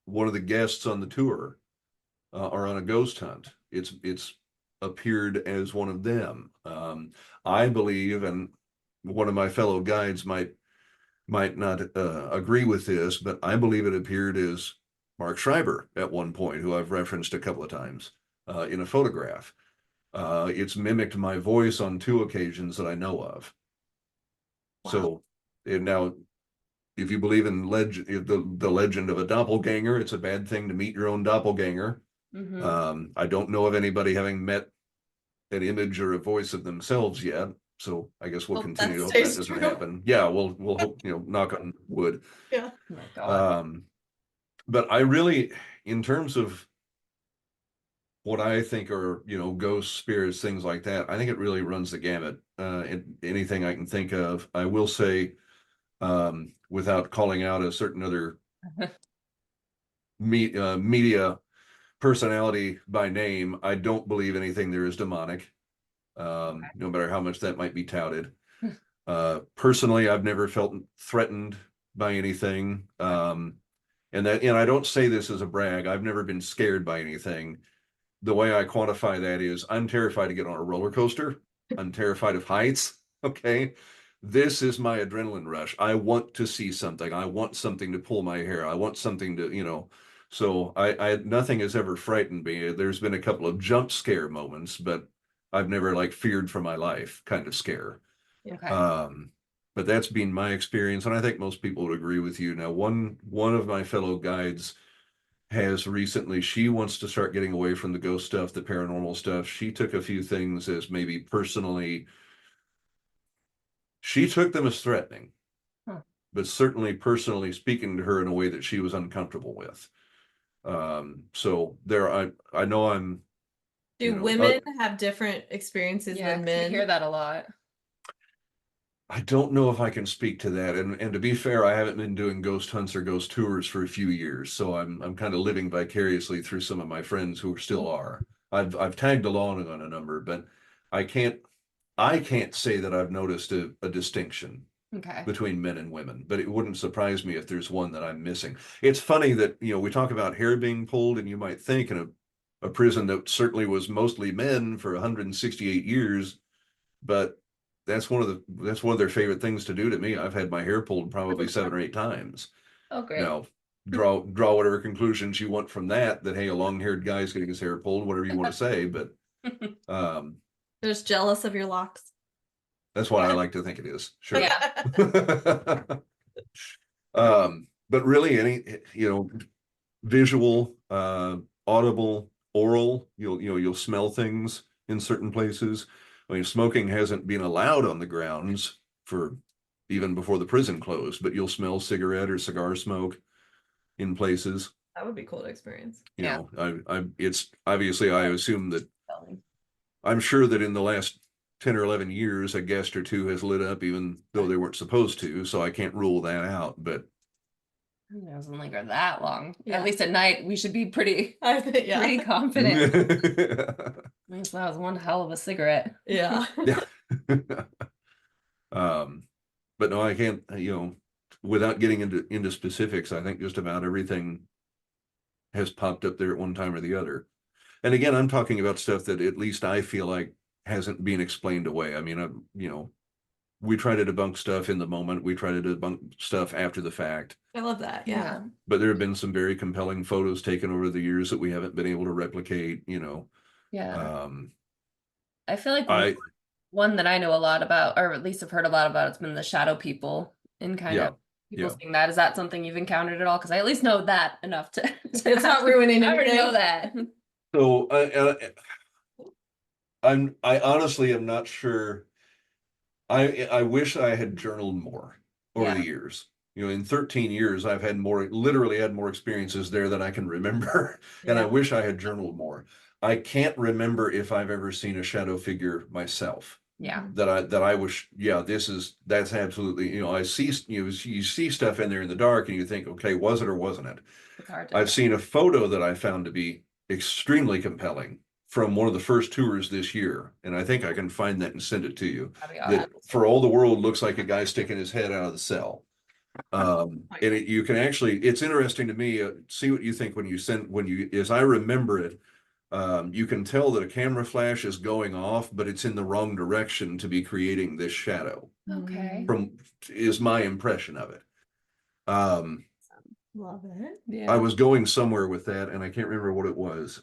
one of the guests on the tour are on a ghost hunt. It's appeared as one of them. I believe, and one of my fellow guides might not agree with this, but I believe it appeared as Mark Schreiber at one point, who I've referenced a couple of times in a photograph. It's mimicked my voice on 2 occasions that I know of. Wow. So, and now, if you believe in the legend of a doppelganger, it's a bad thing to meet your own doppelganger. I don't know of anybody having met an image or a voice of themselves yet. So I guess we'll Hope continue that to hope that stays doesn't true. happen. Yeah, we'll hope, knock on wood. Yeah. Oh my God. But I really, in terms of what I think are, ghosts, spirits, things like that, I think it really runs the gamut. And anything I can think of. I will say, without calling out a certain other media personality by name, I don't believe anything there is demonic, no matter how much that might be touted. Personally, I've never felt threatened by anything. And I don't say this as a brag. I've never been scared by anything. The way I quantify that is I'm terrified to get on a roller coaster. I'm terrified of heights. Okay. This is my adrenaline rush. I want to see something. I want something to pull my hair. I want something to. So nothing has ever frightened me. There's been a couple of jump scare moments, but I've never like feared for my life kind of scare. Okay. But that's been my experience, and I think most people would agree with you. Now, one of my fellow guides has recently, she wants to start getting away from the ghost stuff, the paranormal stuff. She took a few things as maybe personally, she took them as threatening, but certainly personally speaking to her in a way that she was uncomfortable with. So I know I'm. Do women have different experiences Yeah, than 'cause we men? hear that a lot. I don't know if I can speak to that. And to be fair, I haven't been doing ghost hunts or ghost tours for a few years. So I'm kind of living vicariously through some of my friends who still are. I've tagged along on a number, but I can't say that I've noticed a distinction Okay. between men and women, but it wouldn't surprise me if there's one that I'm missing. It's funny that, we talk about hair being pulled, and you might think in a prison that certainly was mostly men for 168 years, but that's one of their favorite things to do to me. I've had my hair pulled probably 7 or 8 times. Oh, great. Now, draw whatever conclusions you want from that, hey, a long-haired guy's getting his hair pulled, whatever you want to say, but Just jealous of your locks. that's what I like to think it is. Sure. Yeah. But really any, visual, audible, oral, you'll smell things in certain places. I mean, smoking hasn't been allowed on the grounds for even before the prison closed, but you'll smell cigarette or cigar smoke in places. That would be cool to experience. It's obviously, I assume that I'm sure that in the last 10 or 11 years, a guest or two has lit up, even though they weren't supposed to. So I can't rule that out, but It doesn't linger that long. Yeah. At least at night, we should be pretty Yeah. pretty confident. yeah. At least that was one hell of a cigarette. Yeah. But no, I can't, without getting into specifics, I think just about everything has popped up there at one time or the other. And again, I'm talking about stuff that at least I feel like hasn't been explained away. I mean, we try to debunk stuff in the moment. We try to debunk stuff after the fact. I love that. Yeah. But there have been some very compelling photos taken over the years that we haven't been able to replicate, Yeah. I feel like one that I know a lot about, or at least have heard a lot about, it's been the shadow people and kind of people seeing that. Is that something you've encountered at all? Because I at least know that enough to It's not ruining I already anything. know that. So I honestly am not sure. I wish I had journaled more over the years. In 13 years, I've literally had more experiences there than I can remember. And I wish I had journaled more. I can't remember if I've ever seen a shadow figure myself. Yeah. that I was, yeah, that's absolutely, you know, I see, you see stuff in there in the dark and you think, okay, was it or wasn't it? It's hard to I've tell. seen a photo that I found to be extremely compelling from one of the first tours this year, and I think I can find that and send it to you. That'd be That awesome. for all the world looks like a guy sticking his head out of the cell. And you can actually, it's interesting to me, see what you think as I remember it, you can tell that a camera flash is going off, but it's in the wrong direction to be creating this shadow, Okay. is my impression of it. Love it. I Yeah. was going somewhere with that and I can't remember what it was.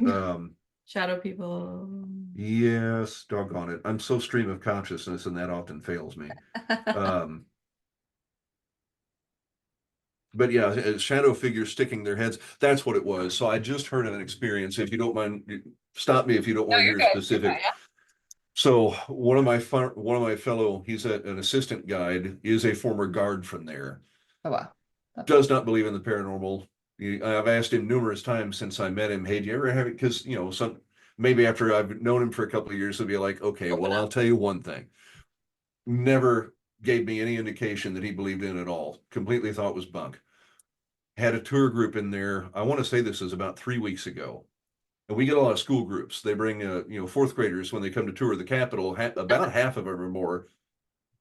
Shadow people. Yes, doggone it. I'm so stream of consciousness and that often fails me. But yeah, shadow figures sticking their heads. That's what it was. So I just heard of an experience. If you don't mind, stop me if you don't No, want to you're hear good. You're fine, specific. So one of my fellow, he's an assistant guide, is a former guard from there. Oh wow. Does not believe in the paranormal. I've asked him numerous times since I met him, hey, do you ever have it? Because, you know, maybe after I've known him for a couple of years, he'll be like, okay, well, I'll tell you one thing. Never gave me any indication that he believed in it at all. Completely thought it was bunk. Had a tour group in there. I want to say this is about 3 weeks ago. And we get a lot of school groups. They bring, fourth graders when they come to tour the Capitol. About half of them or more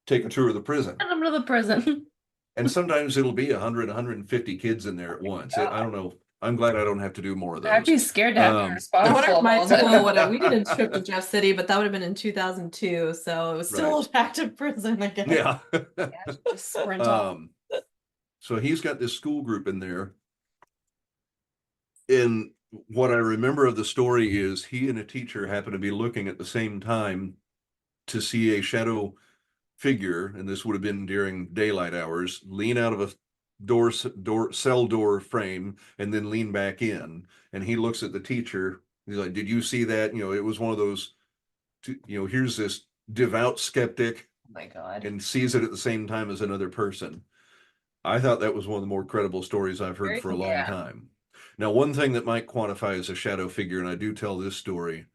take a tour of the prison. Send them to the prison. And sometimes it'll be 100, 150 kids in there at once. I don't know. I'm glad I don't have to do more of those. I'd be scared to have to be I responsible. wonder if my for all school would that. have, we did a trip to Jeff City, but that would have been in 2002. So it was still Right. active prison again. Yeah. Yeah, just sprint off. So he's got this school group in there. And what I remember of the story is he and a teacher happened to be looking at the same time to see a shadow figure, and this would have been during daylight hours, lean out of a cell door frame and then lean back in. And he looks at the teacher. He's like, did you see that? You know, it was one of those, here's this devout skeptic Oh my God. and sees it at the same time as another person. I thought that was one of the more credible stories I've heard for a long time. Now, one thing that might quantify as a shadow figure, and I do tell this story,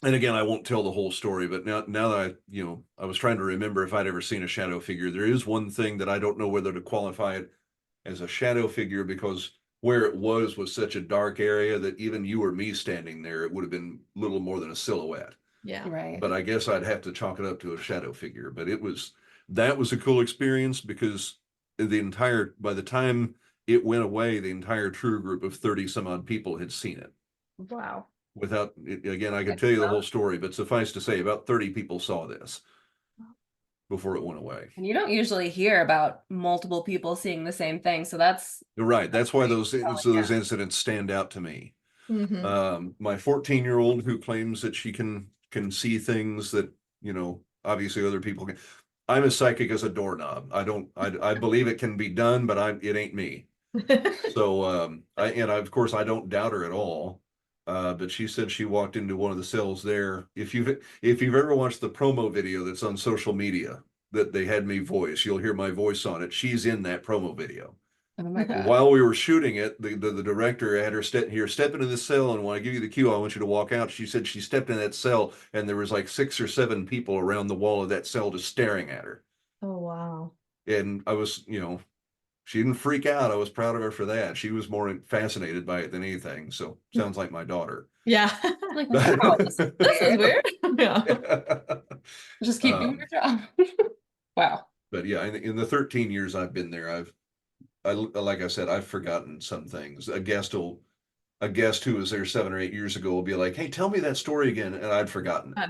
and again, I won't tell the whole story, but now that I was trying to remember if I'd ever seen a shadow figure. There is one thing that I don't know whether to qualify it as a shadow figure, because where it was such a dark area that even you or me standing there, it would have been little more than a silhouette. Yeah. Right. But I guess I'd have to chalk it up to a shadow figure. But that was a cool experience, because by the time it went away, the entire tour group of 30 some odd people had seen it. Wow. Again, I could tell you the whole story, but suffice to say, about 30 people saw this before it went away. And you don't usually hear about multiple people seeing the same thing. So that's You're right. That's why those incidents stand out to me. My 14-year-old who claims that she can see things that, obviously other people can. I'm as psychic as a doorknob. I believe it can be done, but it ain't me. So, of course I don't doubt her at all. But she said she walked into one of the cells there. If you've ever watched the promo video that's on social media that they had me voice, you'll hear my voice on it. She's in that promo video. oh my God. While we were shooting it, the director had her step into this cell, and when I give you the cue, I want you to walk out. She said she stepped in that cell, and there was like 6 or 7 people around the wall of that cell just staring at her. Oh, wow. And I was, she didn't freak out. I was proud of her for that. She was more fascinated by it than anything. So sounds like my daughter. Yeah. Like, wow, this is weird. Yeah. Just keep doing your job. Wow. But yeah, in the 13 years I've been there, like I said, I've forgotten some things. A guest who was there 7 or 8 years ago will be like, "Hey, tell me that story again," and I'd forgotten it.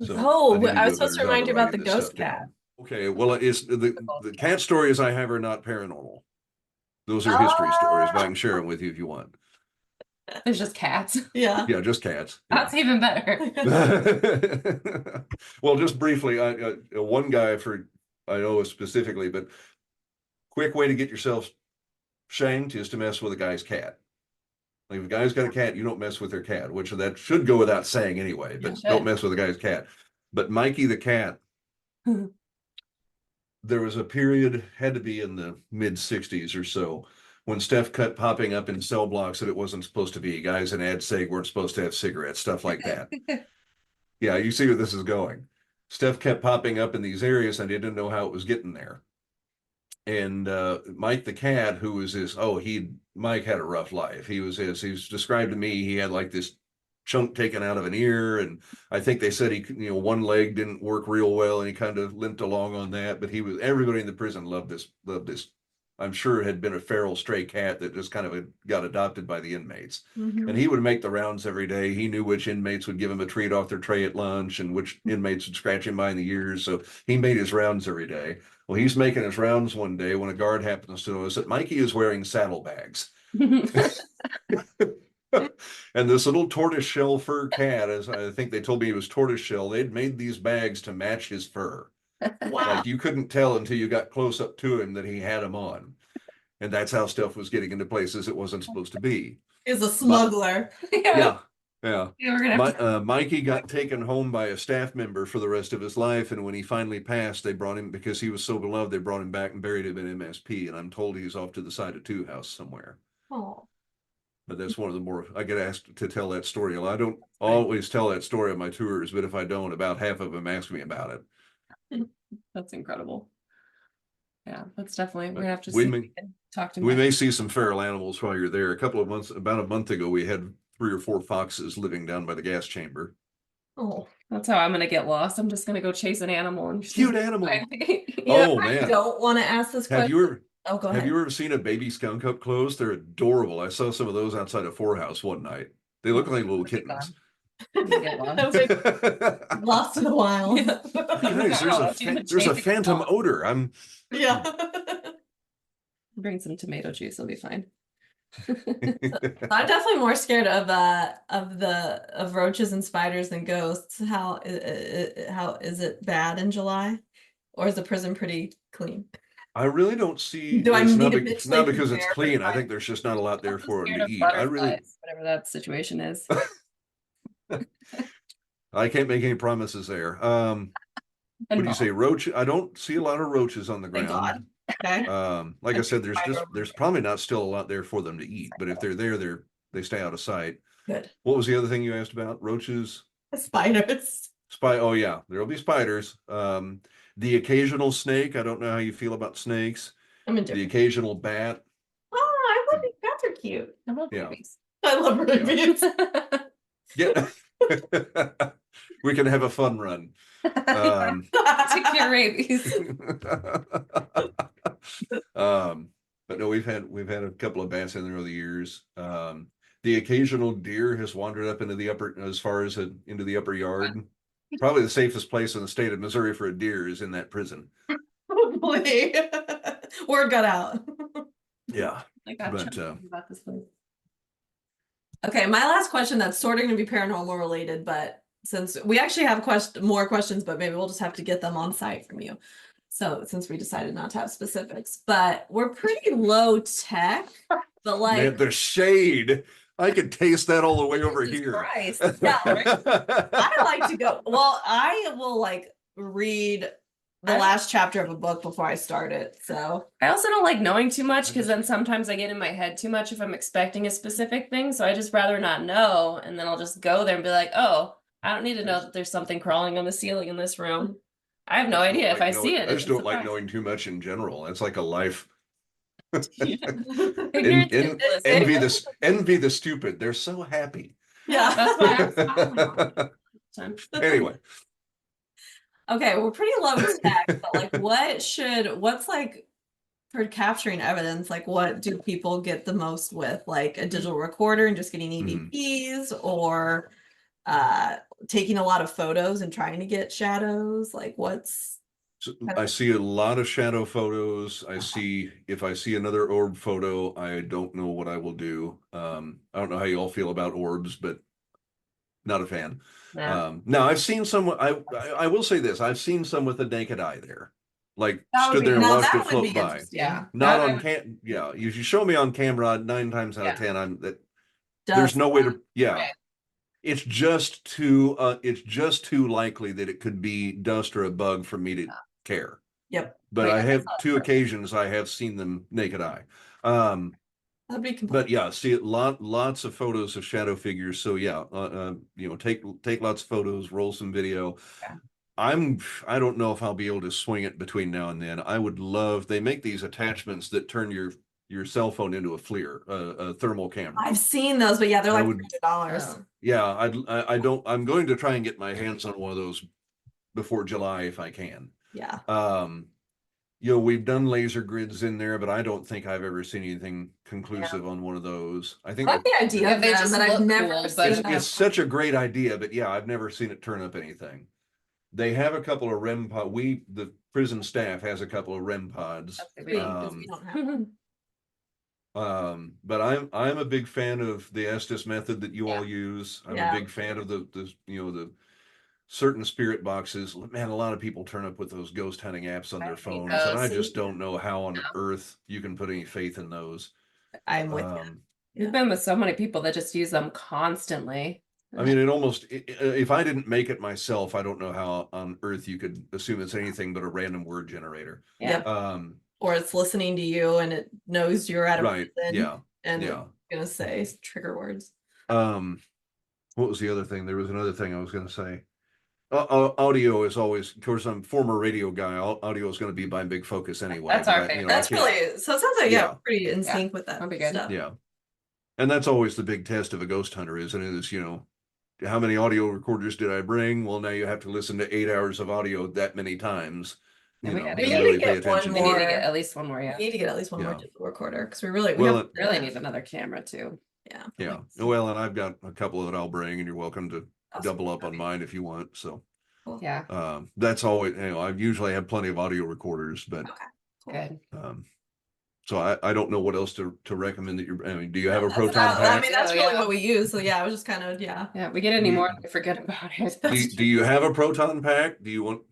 So I was supposed to remind you about the ghost cat. Okay, well, it's the cat stories I have are not paranormal. Those are history stories, but I can share them with you if you want. There's just cats. Yeah. Yeah, just cats. That's even better. Well, just briefly, one guy I know specifically, but quick way to get yourself shanked is to mess with a guy's cat. Like if a guy's got a cat, you don't mess with their cat, which that should go without saying anyway, but don't mess with a guy's cat. But Mikey the cat, there was a period, had to be in the mid-60s or so, when stuff kept popping up in cell blocks that it wasn't supposed to be. Guys in ad seg weren't supposed to have cigarettes, stuff like that. Yeah, you see where this is going. Stuff kept popping up in these areas. I didn't know how it was getting there. And Mike the cat, who was his, Mike had a rough life. He was described to me, he had like this chunk taken out of an ear, and I think they said he, one leg didn't work real well, and he kind of limped along on that. But everybody in the prison loved this. I'm sure it had been a feral stray cat that just kind of got adopted by the inmates. And he would make the rounds every day. He knew which inmates would give him a treat off their tray at lunch and which inmates would scratch him behind the ears. So he made his rounds every day. Well, he's making his rounds one day when a guard happens to notice that Mikey is wearing saddlebags. And this little tortoiseshell fur cat, as I think they told me he was tortoiseshell, they'd made these bags to match his fur. Wow. Like you couldn't tell until you got close up to him that he had them on. And that's how stuff was getting into places it wasn't supposed to be. He's a smuggler. Yeah. We're gonna have to... Mikey got taken home by a staff member for the rest of his life. And when he finally passed, they brought him, because he was so beloved, they brought him back and buried him in MSP. And I'm told he's off to the side of Two House somewhere. Oh. But that's one of the more, I get asked to tell that story. I don't always tell that story on my tours, but if I don't, about half of them ask me about it. That's incredible. Yeah, that's definitely, we're gonna have to We see if may- we can talk to We Mike. may see some feral animals while you're there. About a month ago, we had 3 or 4 foxes living down by the gas chamber. Oh. That's how I'm gonna get lost. I'm just gonna go chase an animal and just Cute animal. Yeah, Oh I man. don't want to ask this question. Go Have ahead. you ever seen a baby skunk up close? They're adorable. I saw some of those outside of Four House one night. They look like little kittens. Get I was like, lost in the wild. Yeah. Guys, there's a phantom odor. Yeah. Bring some tomato juice, it'll be fine. I'm definitely more scared of roaches and spiders than ghosts. How is it bad in July, or is the prison pretty clean? I really don't see. Do I It's need not, to it's bitch not like because it's there, clean. I but think there's just not a lot there I'm for them scared to of eat. I really, butterflies, whatever that situation is. I can't make any promises there. What do you say, roach? I don't see a lot of roaches on the Thank ground. God. Okay. Like I said, Spider there's probably not still a lot there for them to eat, but if they're there, they stay out of sight. Good. What was the other thing you asked about? Roaches? Spiders. Oh yeah, there'll be spiders. The occasional snake. I don't know how you feel about snakes. I'm The indifferent. occasional bat. Oh, I love these bats are cute. I love Yeah. babies. I love rabies. Yeah. We can have a fun run. Take your rabies. But no, we've had a couple of bats in there over the years. The occasional deer has wandered up into the into the upper yard. Probably the safest place in the state of Missouri for a deer is in that prison. Probably. Word got out. Yeah. Like I'm But, trying to think about this place. Okay, my last question that's sort of going to be paranormal related, but since we actually have more questions, but maybe we'll just have to get them on site from you. So since we decided not to have specifics, but we're pretty low tech, but like Man, the shade. I could taste that all the way over Jesus here. Christ. Yeah, I like to go. Well, I will like read the last chapter of a book before I start it. So I also don't like knowing too much because then sometimes I get in my head too much if I'm expecting a specific thing. So I just rather not know. And then I'll just go there and be like, oh, I don't need to know that there's something crawling on the ceiling in this room. I have no idea. If I see it, I just it's don't like surprise. knowing too much in general. It's like a life. Ignorance is bliss. Envy the stupid. They're so happy. yeah. That's why I'm smiling all the time. Anyway, Okay, we're pretty low tech, but like what's like for capturing evidence, like what do people get the most with? Like a digital recorder and just getting EVPs or taking a lot of photos and trying to get shadows? Like what's I see a lot of shadow photos. If I see another orb photo, I don't know what I will do. I don't know how you all feel about orbs, but not a fan. Yeah. Now I've seen some. I will say this: I've seen some with the naked eye there, like that would stood be, there and now watched that it would float be by. interesting. Yeah. Not That I on cam. Yeah, if you show me on camera, 9 times out of 10, there's Dust. no way to. Yeah, Right. it's just too likely that it could be dust or a bug for me to care. Yep. But Wait, I I have saw it 2 first. occasions I have seen them naked eye. That'd be But yeah, see lots of photos of shadow figures. So yeah, take lots of photos, roll some video. Yeah. I don't know if I'll be able to swing it between now and then. I would love, they make these attachments that turn your cell phone into a FLIR, a thermal camera. I've seen those, but yeah, they're I like would- $100. Oh. Yeah, I'm going to try and get my hands on one of those before July if I can. Yeah. We've done laser grids in there, but I don't think I've ever seen anything conclusive on one of those. I I think like the idea Yeah, of they them, just but I've look never cool, but seen it's, them. it's such a great idea, but yeah, I've never seen it turn up anything. They have a couple of REM pod. The prison staff has a couple of REM pods. Sweet, 'cause we don't have one. But I'm a big fan of the Estes method that you all use. I'm Yeah. a big fan of the certain spirit boxes. Man, a lot of people turn up with those ghost hunting apps on I their hate phones, those. and I just don't know how on No. earth you can put any faith in those. I'm with you. Um, We've been with so many people that just use them constantly. I mean, it almost, if I didn't make it myself, I don't know how on earth you could assume it's anything but a random word generator. Yeah. Or it's listening to you and it knows you're at a Right. prison Yeah. and Yeah. it's gonna say trigger words. What was the other thing? There was another thing I was going to say. Audio is always, of course, I'm a former radio guy. Audio is going to be my big focus anyway. That's our but favorite. That's really, so it sounds like, yeah, Yeah. pretty in Yeah, sync with that that'd be good. stuff. Yeah. And that's always the big test of a ghost hunter, isn't it? Is, how many audio recorders did I bring? Well, now you have to listen to 8 hours of audio that many times, Yeah, we and need to really get pay one attention We to need it. to more. get at least one more, yeah. We need to get at least one more Yeah. digital recorder because we really, Well, have, Really need another camera too. yeah. Yeah. Well, and I've got a couple that I'll bring, and you're welcome to Awesome. double up on mine if you want. So, Cool. Yeah, that's always, I usually have plenty of audio recorders, but, Cool. good. so I don't know what else to recommend do you have a That's proton about- I pack? mean, that's Oh, really yeah. what we use. So yeah, I was just kind of, yeah. Yeah, we get any more, we forget about it. Do you have a proton pack? Do you want?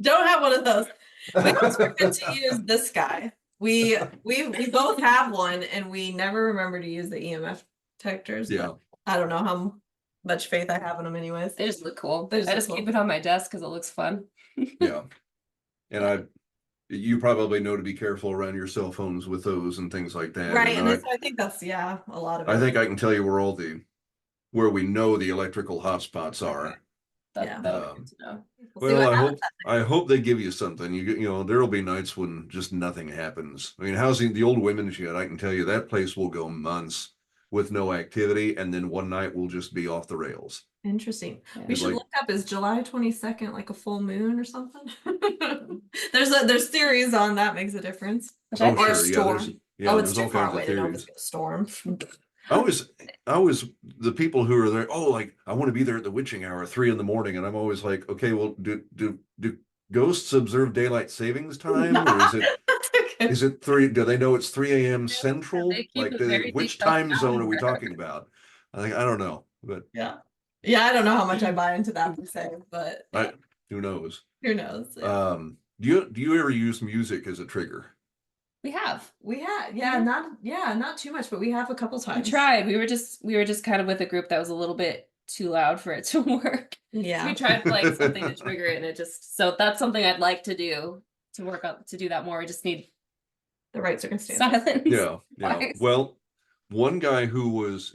Don't have one of those. We expected to use this guy. We both have one and we never remember to use the EMF detectors. Yeah. But I don't know how much faith I have in them anyways. They just look cool. They just I look just keep cool. it on my desk because it looks fun. Yeah. And you probably know to be careful around your cell phones with those and things like that. Right. And And I think that's, yeah, a lot of it. I think I can tell you where we know the electrical hotspots are. Yeah. That'll be good to know. We'll see Well, what I hope they give you something. There'll be nights when just nothing happens. I mean, housing the old women's shed, I can tell you that place will go months with no activity, and then one night will just be off the rails. Interesting. Yeah. We should Like- look up, is July 22nd like a full moon or something? There's theories on that makes a difference. Which I Oh, think- Or a sure. Yeah, storm. It's there's too all far kinds away of to know if it's theories. gonna storm. I always the people who are there, like, I want to be there at the witching hour, 3 a.m, and I'm always like, okay, well, do ghosts observe daylight savings time, or is it 3? Do they know it's 3 a.m. Central? They keep Like, it very which detailed time zone are we calendar. talking about? I don't know, but Yeah. Yeah, I don't know how much I buy into that per se, but yeah, who knows? who knows? Yeah. Do you ever use music as a trigger? We have. We had, not too much, but we have a couple We times. tried. We were just kind of with a group that was a little bit too loud for it to work. Yeah. We tried like something to trigger it, and it just, so that's something I'd like to do to work up to do that more. We just need The right circumstances. silence. Yeah. Wise. Well, one guy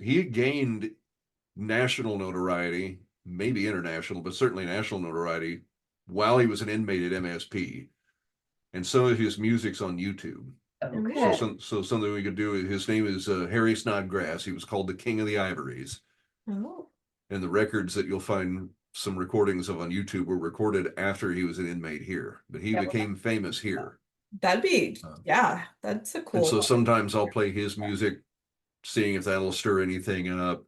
he gained national notoriety, maybe international, but certainly national notoriety while he was an inmate at MSP. And some of his music's on YouTube. Okay. So something we could do. His name is Harry Snodgrass. He was called the King of the Ivories. Oh. And the records that you'll find some recordings of on YouTube were recorded after he was an inmate here, but he Yeah. became famous here. That'd be, yeah, that's a cool. And so sometimes I'll play his music, seeing if that'll stir anything up.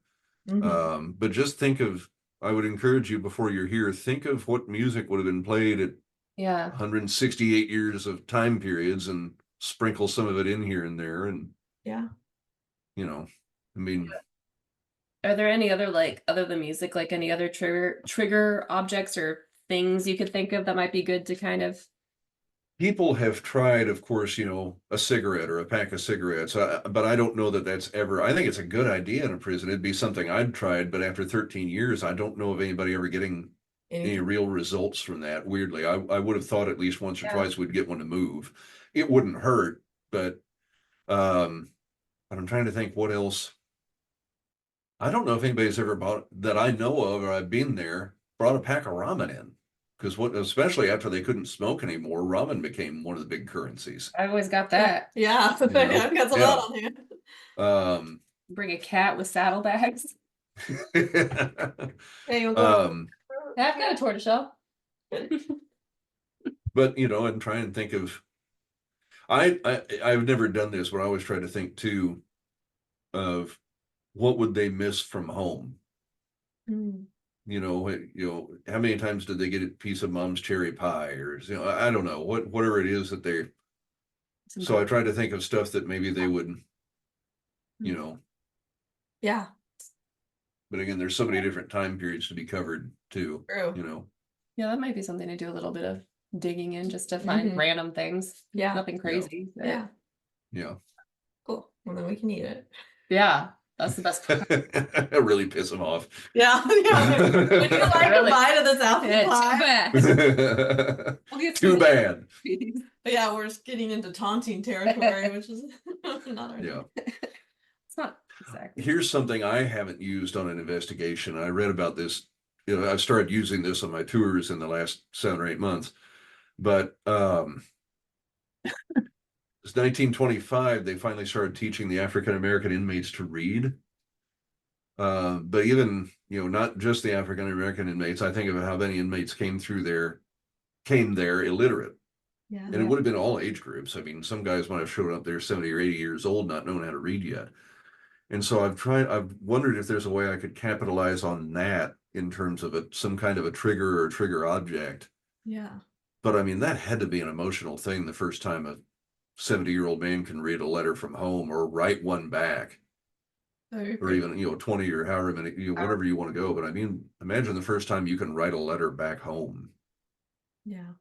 Mhm. But just I would encourage you before you're here, think of what music would have been played at Yeah. 168 years of time periods and sprinkle some of it in here and there. And, Yeah. I mean, Are there any other, like, other than music, like any other trigger objects or things you could think of that might be good to kind of? people have tried, of course, a cigarette or a pack of cigarettes, but I don't know that that's I think it's a good idea in a prison. It'd be something I'd tried, but after 13 years, I don't know of anybody ever getting any real results from that. Weirdly, I would have thought at least once or Yeah. twice we'd get one to move. It wouldn't hurt, but But I'm trying to think what else. I don't know if anybody's ever bought that I know of, or I've been there, brought a pack of ramen in. Because especially after they couldn't smoke anymore, ramen became one of the big currencies. I always got that. Yeah, You know? I've got some Yeah. of that on hand. Bring a cat with saddlebags. Hey, you want Yeah, I've got a tortoiseshell. but and try and think of I've never done this, but I always try to think too of what would they miss from home. How many times did they get a piece of mom's cherry pie, or I don't know, whatever it is that they. So I try to think of stuff that maybe they would, Yeah. But again, there's so many different time periods to be covered too. True. Yeah, that might be something to do a little bit of digging in just to find random things. Yeah. Nothing crazy. Yeah. Yeah. Cool. Well, then we can eat it. Yeah. That's the best part. Really piss them off. Yeah. Would you like Really? a bite of this apple pie? Too bad. Yeah, we're just getting into taunting territory, which is not our Yeah. It's not exactly. Here's something I haven't used on an investigation. I read about this. I've started using this on my tours in the last 7 or 8 months. But it's 1925, they finally started teaching the African American inmates to read. But even, not just the African American inmates, I think of how many inmates came there illiterate. Yeah. And it would have been all age groups. I mean, some guys might have showed up there 70 or 80 years old, not knowing how to read yet. And so I've wondered if there's a way I could capitalize on that in terms of some kind of a trigger or trigger object. Yeah. But I mean, that had to be an emotional thing the first time a 70-year-old man can read a letter from home or write one back. Or even 20 or however many, whatever you want to go. But I mean, imagine the first time you can write a letter back home. Yeah.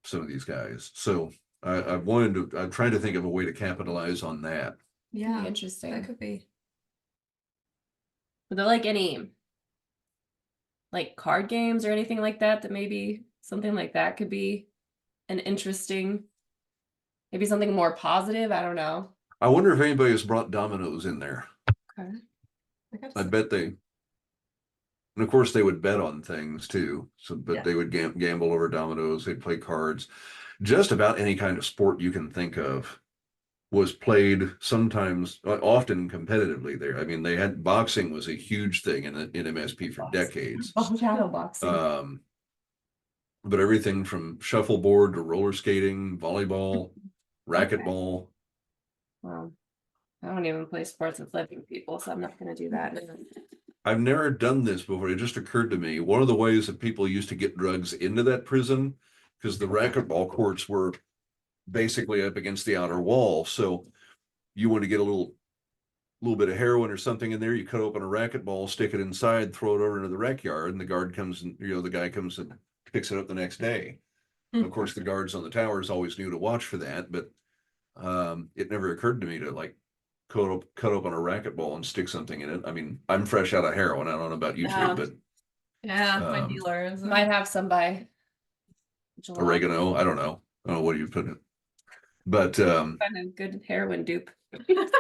Some of these guys. So I'm trying to think of a way to capitalize on that. Yeah. Interesting. That could be. Are there any card games or anything like that maybe something like that could be an interesting, maybe something more positive? I don't know. I wonder if anybody has brought dominoes in there. Okay. I bet they, and of course they would bet on things too. But they would gamble over dominoes. They'd play cards. Just about any kind of sport you can think of was played sometimes, often competitively there. I mean, boxing was a huge thing in MSP for decades. Shadow boxing. But everything from shuffleboard to roller skating, volleyball, racquetball. Wow. I don't even play sports with living people, so I'm not going to do that. I've never done this before. It just occurred to me. One of the ways that people used to get drugs into that prison, because the racquetball courts were basically up against the outer wall. So you want to get a little bit of heroin or something in there, you cut open a racquetball, stick it inside, throw it over into the rec yard, and the guard comes and, the guy comes and picks it up the next day. Of course, the guards on the towers always knew to watch for that, but it never occurred to me to cut open a racquetball and stick something in it. I mean, I'm fresh out of heroin. I don't know about you two, but my dealer might have some by July. Oregano. I don't know what do you put in it, but kind of good heroin dupe.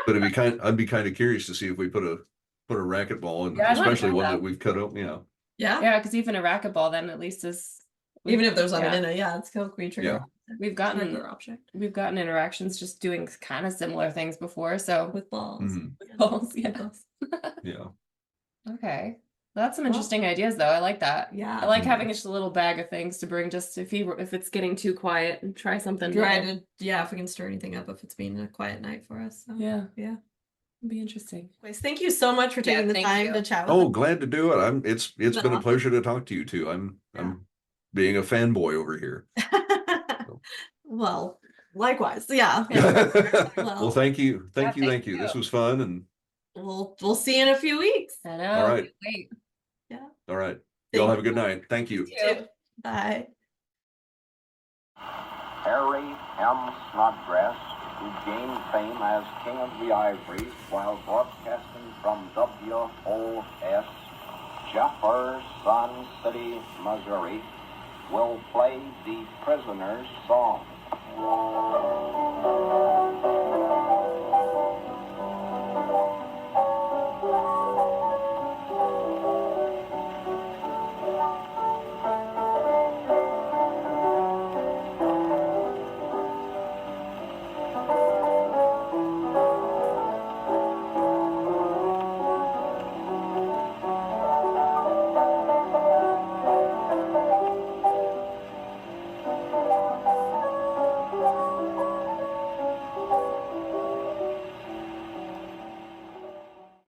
But I'd be kind of curious to see if we put a racquetball in, especially one that we've cut open. Yeah, because even a racquetball then at least is, even if there's nothing in it, it's still queen trigger. We've gotten interactions just doing kind of similar things before, so with balls. With balls, yeah. Okay. That's some interesting ideas though. I like that. Yeah. I like having just a little bag of things to bring, just if it's getting too quiet, and try something. If we can stir anything up if it's been a quiet night for us. So. Yeah. It'd be interesting. Thank you so much for taking the time to chat with us. Glad to do it. It's been a pleasure to talk to you too. I'm being a fanboy over here. Well, likewise. Yeah. Well, thank you. Thank you. This was fun, and we'll see you in a few weeks. I know. All right. Wait. Yeah. All right. Y'all have a good night. Thank you. Bye. Harry M. Snodgrass, who gained fame as King of the Ivories while broadcasting from WOS, Jefferson City, Missouri, will play the Prisoner's Song.